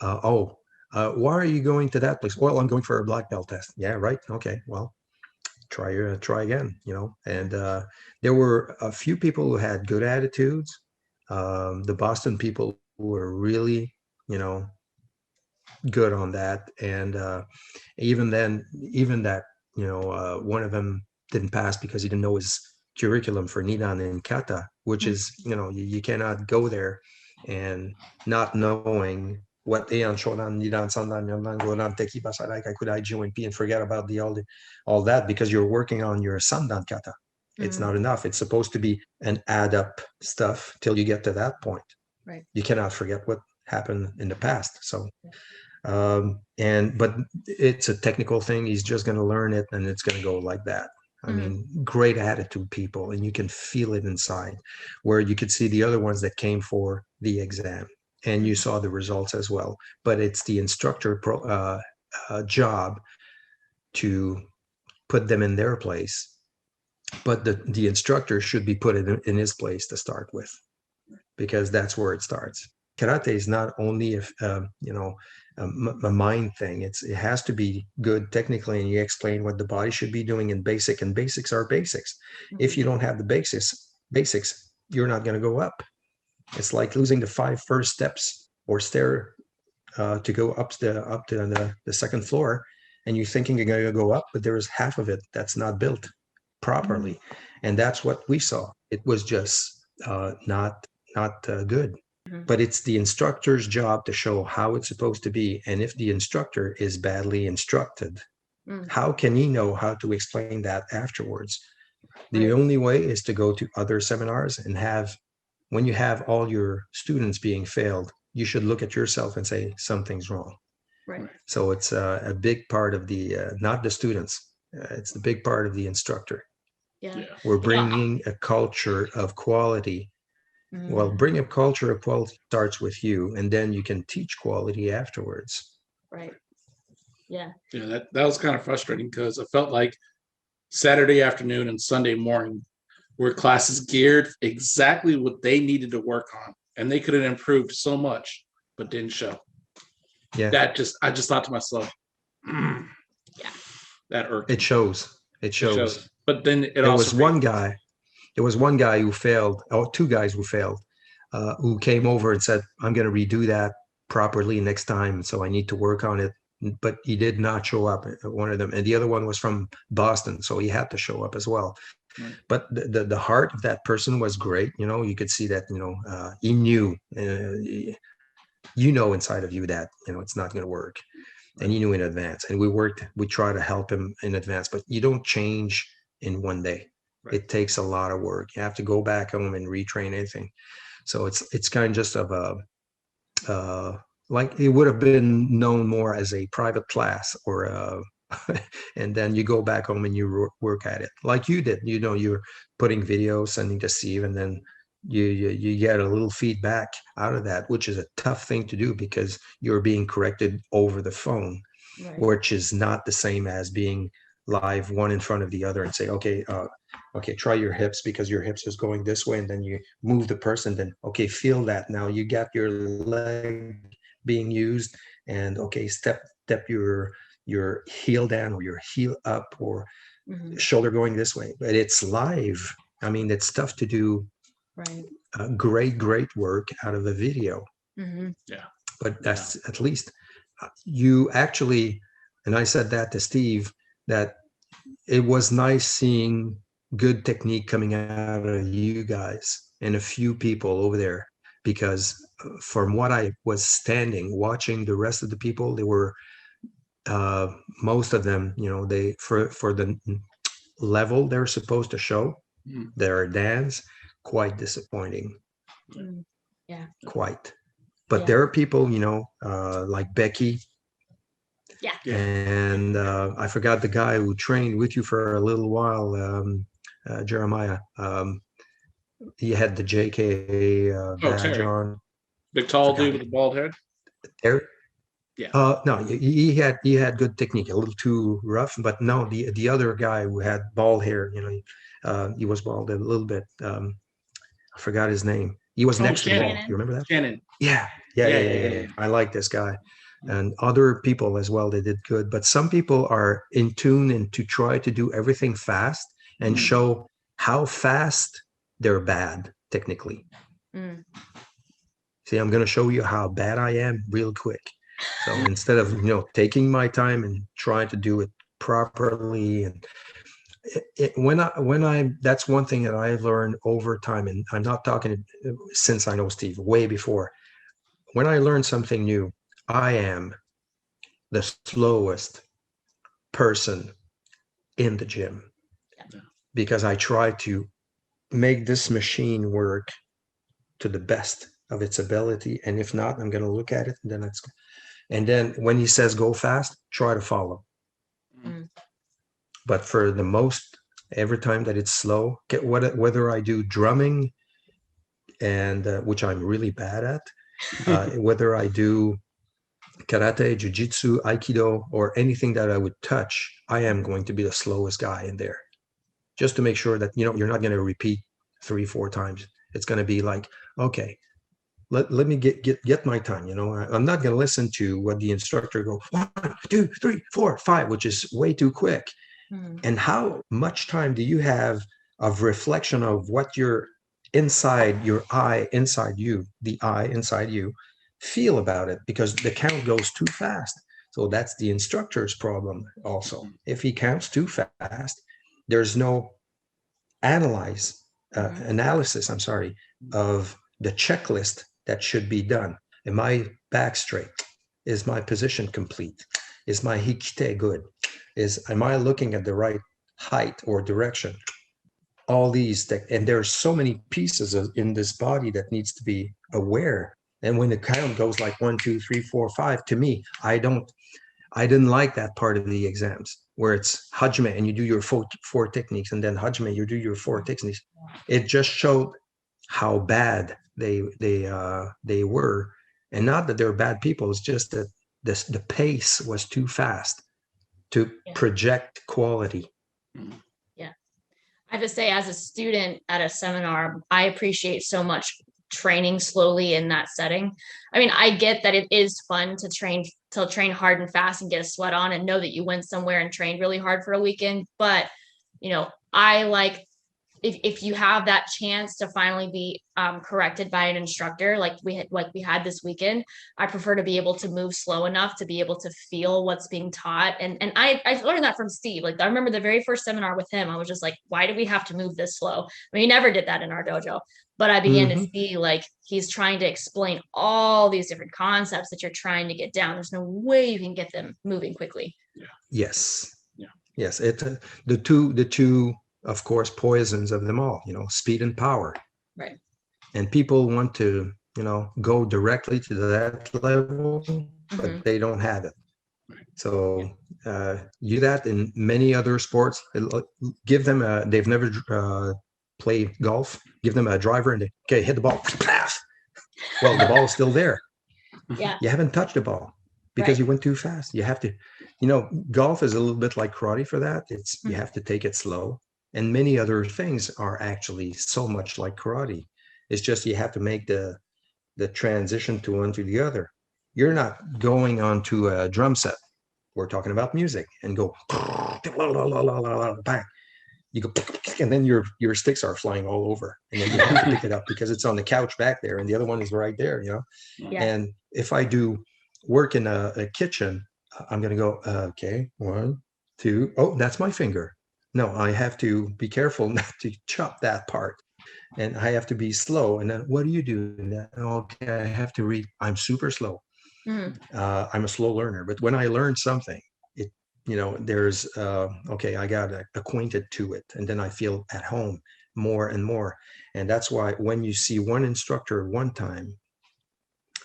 why are you going to that place? Well, I'm going for a black belt test. Yeah, right. Okay, well, try again, And there were a few people who had good attitudes. The Boston people were really, good on that. And even that, one of them didn't pass because he didn't know his curriculum for Nidan and Kata, which is, you cannot go there and not knowing what Aeon Shodan Nidan Sandan Yandan Godan Teki Basarai Kakudai Juinpi and forget about all that because you're working on your Sandan kata. It's not enough. It's supposed to be an add up stuff till you get to that point. Right. You cannot forget what happened in the past. So but it's a technical thing. He's just going to learn it and it's going to go like that. I mean, great attitude people, and you can feel it inside, where you could see the other ones that came for the exam and you saw the results as well. But it's the instructor job to put them in their place. But the instructor should be put in his place to start with, because that's where it starts. Karate is not only a mind thing. It has to be good technically, and you explain what the body should be doing in basic, and basics are basics. If you don't have the basics, you're not going to go up. It's like losing the 5 first steps or stair to go up to the second floor, and you're thinking you're going to go up, but there is half of it that's not built properly, and that's what we saw. It was just not good. But it's the instructor's job to show how it's supposed to be. And if the instructor is badly instructed, how can he know how to explain that afterwards? The only way is to go to other seminars and when you have all your students being failed, you should look at yourself and say something's wrong. Right. So it's a big part of not the students. It's the big part of the instructor. Yeah. We're bringing a culture of quality. Well, bring a culture of quality starts with you, and then you can teach quality afterwards. Right. Yeah. Yeah, that was kind of frustrating because I felt like Saturday afternoon and Sunday morning were classes geared exactly what they needed to work on, and they could have improved so much, but didn't show. Yeah. I just thought to myself, yeah, that irked. It shows. But then there was one guy who failed, or 2 guys who failed, who came over and said, I'm going to redo that properly next time, so I need to work on it. But he did not show up, one of them. And the other one was from Boston, so he had to show up as well. Right. But the heart of that person was great. You could see that, he knew, inside of you that, it's not going to work. And he knew in advance. And we try to help him in advance, but you don't change in one day. Right. It takes a lot of work. You have to go back home and retrain anything. So it's kind of just of like it would have been known more as a private class or and then you go back home and you work at it like you did. You're putting videos, sending to Steve, and then you get a little feedback out of that, which is a tough thing to do because you're being corrected over the phone, right, which is not the same as being live, one in front of the other, and say, okay, try your hips because your hips is going this way, and then you move the person, then okay, feel that now you got your leg being used, and okay, step your heel down or your heel up or shoulder going this way. But it's live. I mean, it's tough to do. Right. Great work out of a video. Yeah. But that's at least you actually, and I said that to Steve, that it was nice seeing good technique coming out of you guys and a few people over there, because from what I was standing watching the rest of the people, they were most of them, they for the level they're supposed to show their dance, quite disappointing. Yeah, quite. But there are people, like Becky. Yeah. And I forgot the guy who trained with you for a little while, Jeremiah. He had the JK badge on. Big tall dude with the bald head. There. Yeah. No, he had good technique. A little too rough, but no, the other guy who had bald hair, he was bald a little bit. I forgot his name. He was next to the wall. You remember that? Shannon. Yeah. I like this guy. And other people as well, they did good. But some people are in tune and to try to do everything fast and show how fast they're bad technically. See, I'm going to show you how bad I am real quick. So instead of, taking my time and trying to do it properly, and that's one thing that I've learned over time, and I'm not talking since I know Steve, way before. When I learn something new, I am the slowest person in the gym because I try to make this machine work to the best of its ability. And if not, I'm going to look at it and then when he says go fast, try to follow. Mm. But for the most, every time that it's slow, whether I do drumming and which I'm really bad at, whether I do karate, jiu-jitsu, aikido, or anything that I would touch, I am going to be the slowest guy in there, just to make sure that you're not going to repeat 3-4 times. It's going to be like, okay, let me get my time. I'm not going to listen to what the instructor goes 1, 2, 3, 4, 5, which is way too quick. And how much time do you have of reflection of what your eye inside you feel about it? Because the count goes too fast. So that's the instructor's problem also. If he counts too fast, there's no analysis of the checklist that should be done. Am my back straight? Is my position complete? Is my hikite good? Am I looking at the right height or direction? All these and there's so many pieces in this body that needs to be aware. And when the count goes like 1, 2, 3, 4, 5, to me, I didn't like that part of the exams where it's hajime and you do your four techniques, and then hajime, you do your 4 techniques. It just showed how bad they were, and not that they're bad people. It's just that the pace was too fast to project quality. Yeah, I have to say, as a student at a seminar, I appreciate so much training slowly in that setting. I mean, I get that it is fun to train hard and fast and get a sweat on and know that you went somewhere and trained really hard for a weekend. But, I like if you have that chance to finally be corrected by an instructor, like we had this weekend, I prefer to be able to move slow enough to be able to feel what's being taught. And I learned that from Steve. Like, I remember the very first seminar with him, I was just like, why do we have to move this slow? I mean, he never did that in our dojo, but I began to see like he's trying to explain all these different concepts that you're trying to get down. There's no way you can get them moving quickly. Yes. Yes. The two of course poisons of them all, speed and power. Right. And people want to go directly to that level, but they don't have it. So you do that in many other sports. Give them they've never played golf, give them a driver and hit the ball. Well, the ball is still there. You haven't touched the ball because you went too fast. You have to, golf is a little bit like karate for that. It's you have to take it slow. And many other things are actually so much like karate. It's just you have to make the transition to one to the other. You're not going onto a drum set. We're talking about music and go bang. You go and then your sticks are flying all over, and then you have to pick it up because it's on the couch back there, and the other one is right there. And if I do work in a kitchen, I'm gonna go okay, 1, 2. Oh, that's my finger. No, I have to be careful not to chop that part, and I have to be slow. And then what do you do? Okay, I have to read. I'm super slow. I'm a slow learner, but when I learn something, there's okay, I got acquainted to it, and then I feel at home more and more. And that's why when you see one instructor one time,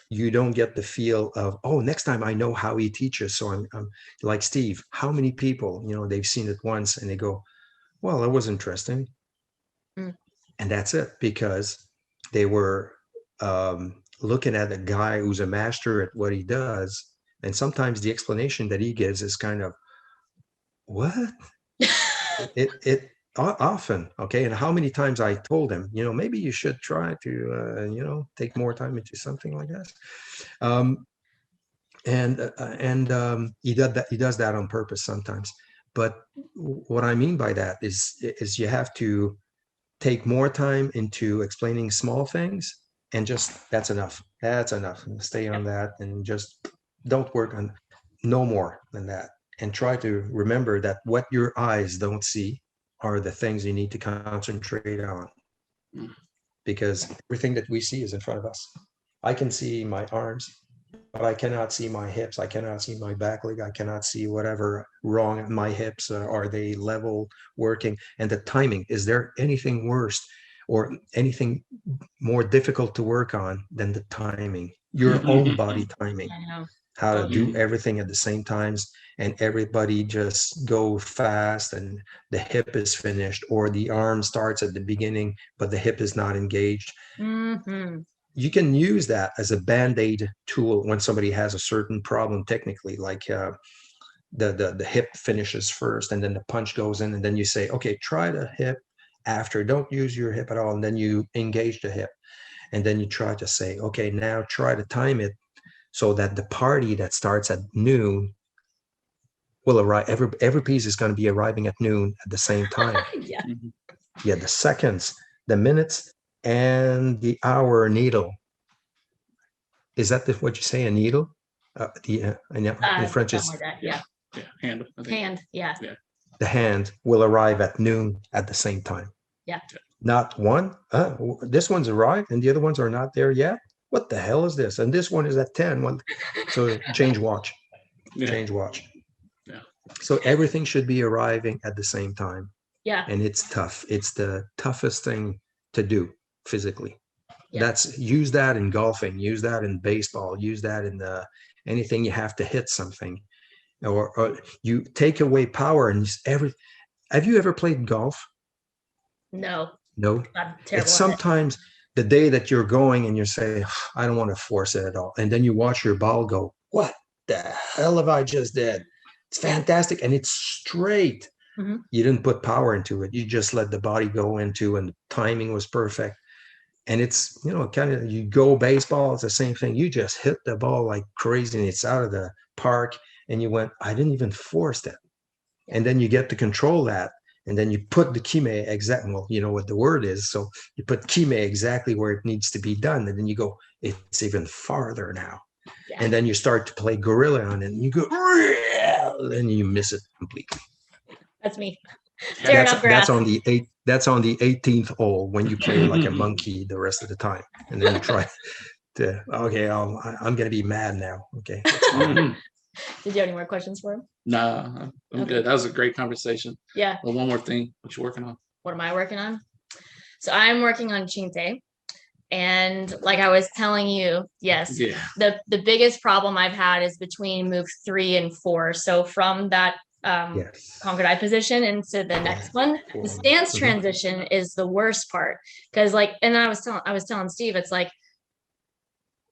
you don't get the feel of, oh, next time I know how he teaches. So I'm like Steve. How many people, they've seen it once and they go, well, that was interesting. And that's it, because they were looking at a guy who's a master at what he does. And sometimes the explanation that he gives is kind of, what? it often, okay. And how many times I told him, maybe you should try to, take more time into something like this. He does that on purpose sometimes. But what I mean by that is you have to take more time into explaining small things, and just that's enough. Stay on that, and just don't work on no more than that. And try to remember that what your eyes don't see are the things you need to concentrate on, because everything that we see is in front of us. I can see my arms, I cannot see my hips. I cannot see my back leg. I cannot see whatever wrong in my hips. Are they level working? And the timing, is there anything worse or anything more difficult to work on than the timing, your own body timing, I know. how to Oh, do everything at the same times, and everybody just go fast and the hip is finished, or the arm starts at the beginning, but the hip is not engaged. Mm-hmm. You can use that as a band-aid tool when somebody has a certain problem technically, like the hip finishes first and then the punch goes in, and then you say, okay, try the hip after, don't use your hip at all, and then you engage the hip, and then you try to say, okay, now try to time it so that the party that starts at noon will arrive, every piece is going to be arriving at noon at the same time. Yeah. Yeah, the seconds, the minutes, and the hour needle. Is that what you say, a needle? I know in French is like that. Yeah. Yeah, hand. I think. Hand. Yeah. the hand will arrive at noon at the same time. Yeah. Not one. This one's arrived and the other ones are not there yet. What the hell is this? And this one is at 10. So change watch. Yeah. Change watch. Yeah. So everything should be arriving at the same time. Yeah. And it's tough. It's the toughest thing to do physically. Yeah. Use that in golfing, use that in baseball, use that in anything you have to hit something, or you take away power and have you ever played golf? No. No. I'm terrible. It's sometimes the day that you're going and you say, I don't want to force it at all. And then you watch your ball go, what the hell have I just did? It's fantastic. And it's straight. Mm-hmm. You didn't put power into it. You just let the body go into, and the timing was perfect. And it's, kind of, you go baseball, it's the same thing. You just hit the ball like crazy and it's out of the park. And you went, I didn't even force that. Yeah. And then you get to control that. And then you put the kime exactly, well, you know what the word is. So you put kime exactly where it needs to be done. And then you go, it's even farther now. Yeah. And then you start to play gorilla on it and you go, and you miss it completely. That's me. That's on the 18th hole when you play like a monkey the rest of the time, and then you try to. Okay, I'm gonna be mad now. Okay. Did you have any more questions for him? Nah, I'm good. That was a great conversation. Yeah. Well, one more thing. What you working on? What am I working on? So I'm working on Chinte. And like I was telling you, yes, yeah. the biggest problem I've had is between move 3 and 4. So from that conquered eye position into the next one, the stance transition is the worst part, because and I was telling Steve, it's like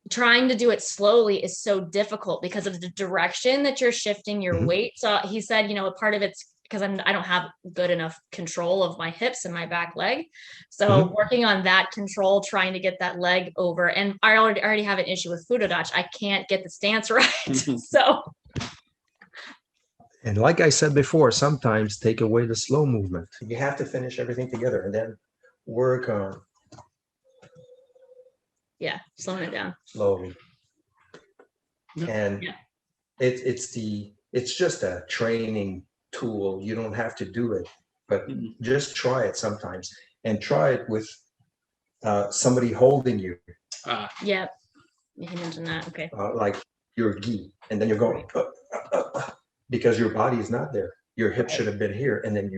trying to do it slowly is so difficult because of the direction that you're shifting your weight. So he said, part of it's because I don't have good enough control of my hips and my back leg. So working on that control, trying to get that leg over, and I already have an issue with fudodachi. I can't get the stance right. So. And like I said before, sometimes take away the slow movement. You have to finish everything together and then work on. Yeah, slowing it down. Slowly. And it's just a training tool. You don't have to do it, but just try it sometimes, and try it with somebody holding you. Yeah, you can mention that. Okay. Like your gi, and then you're going. Because your body is not there. Your hip should have been here. And then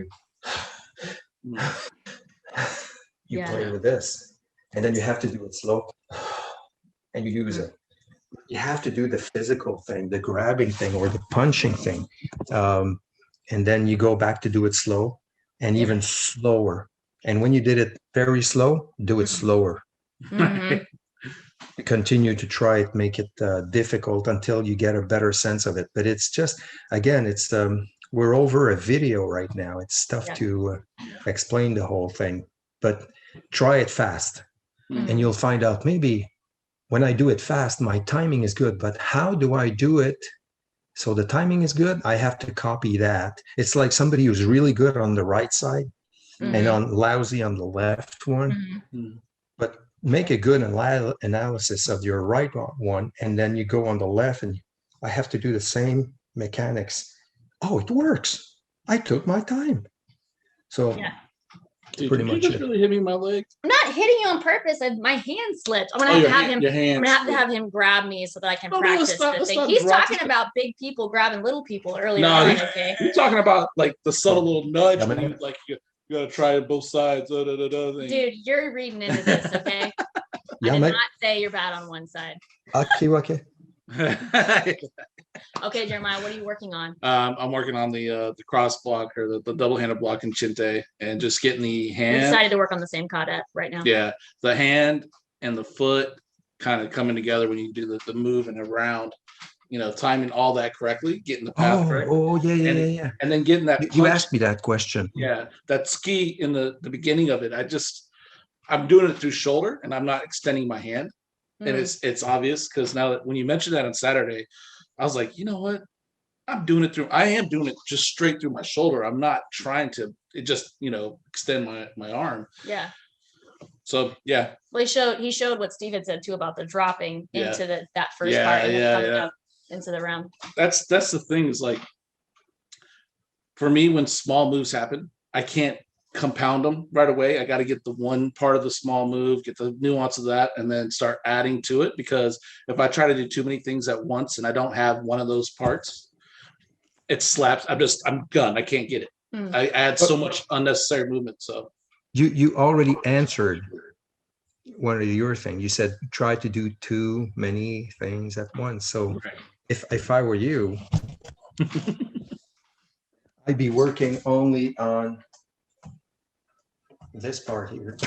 you play with this. And then you have to do it slow. And you use it. You have to do the physical thing, the grabbing thing or the punching thing. And then you go back to do it slow and even slower. And when you did it very slow, do it slower. Continue to try it, make it difficult until you get a better sense of it. But it's just, again, it's we're over a video right now. It's tough to explain the whole thing, but try it fast and you'll find out maybe when I do it fast, my timing is good, but how do I do it so the timing is good? I have to copy that. It's like somebody who's really good on the right side and lousy on the left one. But make a good analysis of your right one, and then you go on the left, and I have to do the same mechanics. Oh, it works. I took my time. So Dude, pretty did you much just it. really hit me in my leg? I'm not hitting you on purpose. My hand slipped. I'm gonna Oh, have your to have hand- him. your I'm hand gonna have to slipped. have him grab me so that I can Oh, no, practice it's not- the it's thing. not He's drop. talking about big people grabbing little people earlier No, on. he- Okay. You're talking about like the subtle little nudge Yeah, when man. you like you gotta try it both sides. Thing. Dude, you're reading into this, okay? I Yeah, did mate. not say you're bad on one side. Akiwake. Okay, Jeremiah, what are you working on? I'm working on the cross block or the double-handed block in Chinte, and just getting the We hand. decided to work on the same kata right now. Yeah, the hand and the foot kind of coming together when you do the move and around. You know, timing all that correctly, getting the path correct, Yeah. and then getting that. You punch. asked me that question. Yeah, that ski in the beginning of it. I'm doing it through shoulder, and I'm not extending my hand. And it's obvious because now that when you mentioned that on Saturday, I was like, you know what? I am doing it just straight through my shoulder. I'm not trying to extend my arm. Yeah. So yeah. Well, he showed what Steve had said too about the dropping into that first Yeah, part and then coming yeah. up into the round. That's the thing is like for me, when small moves happen, I can't compound them right away. I got to get the one part of the small move, get the nuance of that, and then start adding to it. Because if I try to do too many things at once and I don't have one of those parts, it slaps. I'm done. I can't get it. I add so much unnecessary movement. So you already answered one of your things. You said try to do too many things at once. So right. if I were you, I'd be working only on this part here.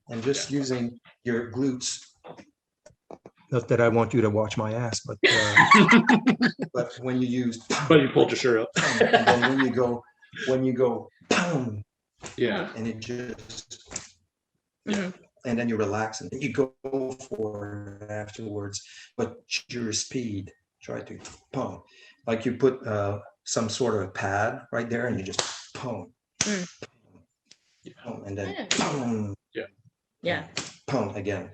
And just using your glutes. Not that I want you to watch my ass, but but when you use, but you pulled your shirt up, and then when you go, yeah, and it just, and then you relax and you go for it afterwards. But your speed, try to pump, like you put some sort of a pad right there, and you just pump, and then pump, pump again.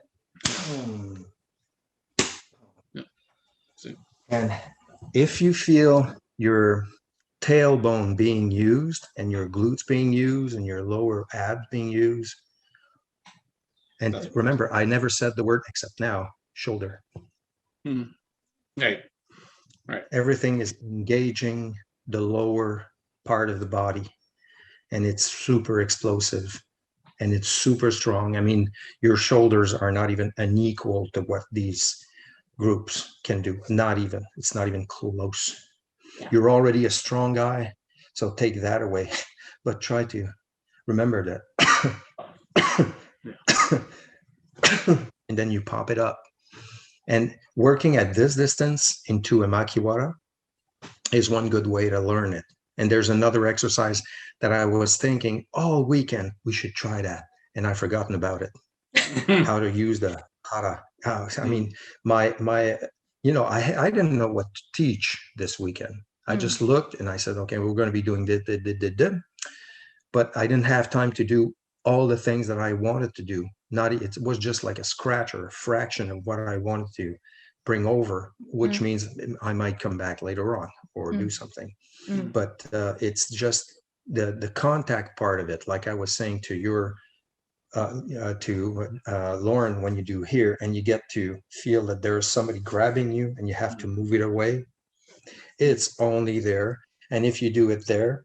And if you feel your tailbone being used and your glutes being used and your lower abs being used, and remember, I never said the word except now, shoulder. Right. Everything is engaging the lower part of the body, and it's super explosive and it's super strong. I mean, your shoulders are not even unequal to what these groups can do. It's not even close. Yeah. You're already a strong guy, so take that away, but try to remember that. And then you pop it up. And working at this distance into a makiwara is one good way to learn it. And there's another exercise that I was thinking all weekend we should try that, and I've forgotten about it. How to use the kata. I mean, I didn't know what to teach this weekend. I just looked and I said, okay, we're going to be doing this, but I didn't have time to do all the things that I wanted to do. It was just like a scratch or a fraction of what I wanted to bring over, which means I might come back later on or do something. But it's just the contact part of it, like I was saying to your Lauren, when you do here and you get to feel that there's somebody grabbing you and you have to move it away, it's only there. And if you do it there,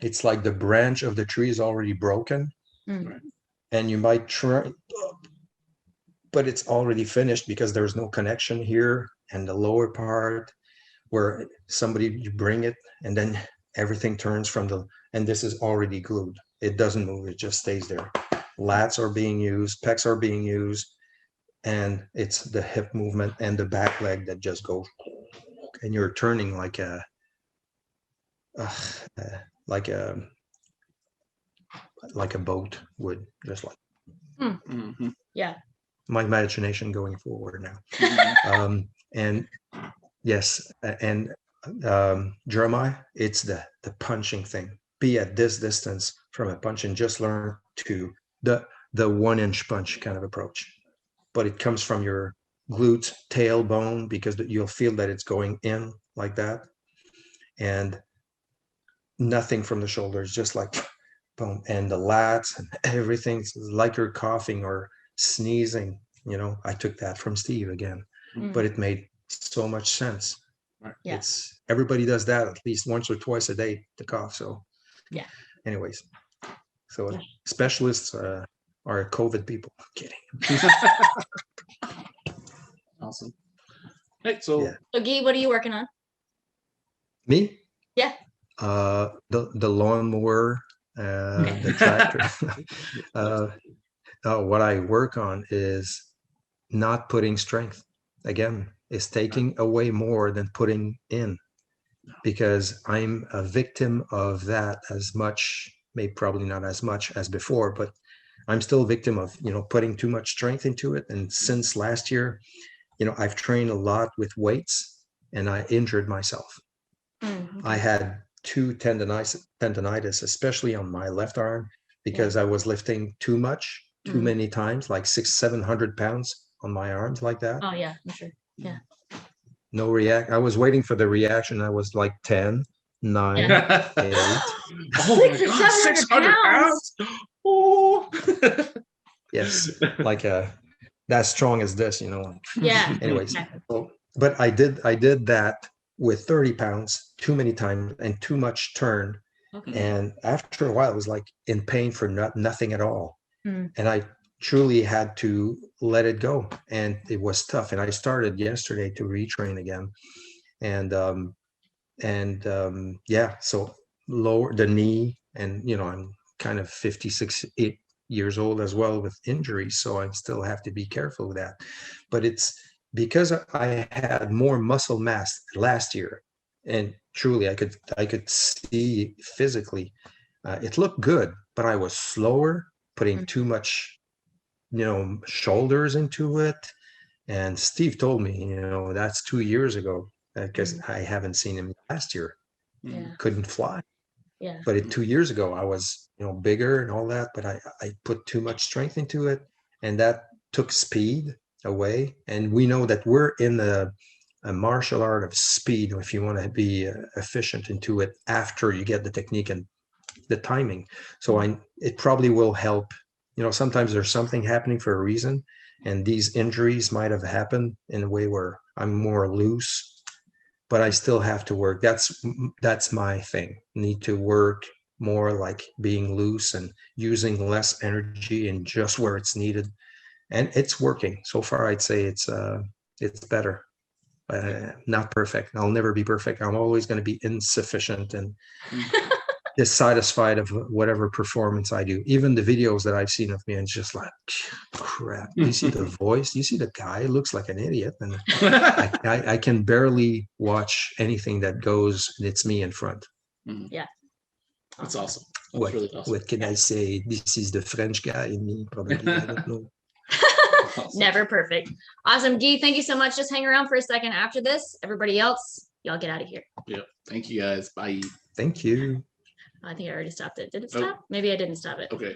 it's like the branch of the tree is already broken and you might try, but it's already finished because there's no connection here and the lower part where you bring it and then everything turns and this is already glued. It doesn't move, it just stays there. Lats are being used, pecs are being used, and it's the hip movement and the back leg that just goes, and you're turning like a boat would, just like. Yeah. My imagination going forward now. And yes, and Jeremiah, it's the punching thing. Be at this distance from a punch and just learn to the 1-inch punch kind of approach, but it comes from your glutes, tailbone, because you'll feel that it's going in like that, and nothing from the shoulders, just like boom, and the lats and everything, like you're coughing or sneezing. I took that from Steve again, but it made so much sense. Yeah. It's everybody does that at least once or twice a day to cough. So yeah. Anyways, so specialists are COVID people. I'm kidding. Awesome. Hey, so So Guy, what are you working on? Me? Yeah. The lawnmower, the tractor. What I work on is not putting strength. Again, is taking away more than putting in, because I'm a victim of that as much, maybe probably not as much as before, but I'm still a victim of, putting too much strength into it. And since last year, I've trained a lot with weights and I injured myself. I had 2 tendonitis, especially on my left arm, because I was lifting too much, too many times, like 600-700 pounds on my arms like that. Oh yeah, I'm sure. Yeah. No react. I was waiting for the reaction. I was like 10, 9, 8. Oh my God, 600 pounds. Oh. Yes, like that strong as this, Yeah. Anyways, but I did that with 30 pounds too many times and too much turn. And after a while, it was like in pain for nothing at all. And I truly had to let it go. And it was tough. And I started yesterday to retrain again. And so lower the knee, and I'm kind of 56 years old as well with injuries, so I still have to be careful with that. But it's because I had more muscle mass last year, and truly I could see physically it looked good, but I was slower, putting too much shoulders into it. And Steve told me, that's 2 years ago, because I haven't seen him last year. Couldn't fly. Yeah. But 2 years ago, I was, bigger and all that, but I put too much strength into it, and that took speed away. And we know that we're in a martial art of speed, if you want to be efficient into it after you get the technique and the timing. So it probably will help. Sometimes there's something happening for a reason, and these injuries might have happened in a way where I'm more loose, but I still have to work. That's my thing. Need to work more, like being loose and using less energy and just where it's needed. And it's working so far. I'd say it's better. Not perfect. I'll never be perfect. I'm always going to be insufficient and dissatisfied of whatever performance I do. Even the videos that I've seen of me, and it's just like, crap. You see the voice, you see the guy looks like an idiot, and I can barely watch anything that goes and it's me in front. Yeah. That's awesome. That's really awesome. What can I say? This is the French guy in me, probably. I don't know. Awesome. Never perfect. Awesome. Guy, thank you so much. Just hang around for a second after this. Everybody else, y'all get out of here. Yeah. Thank you guys. Bye. Thank you. I think I already stopped it. Did it stop? Maybe I didn't stop it. Okay.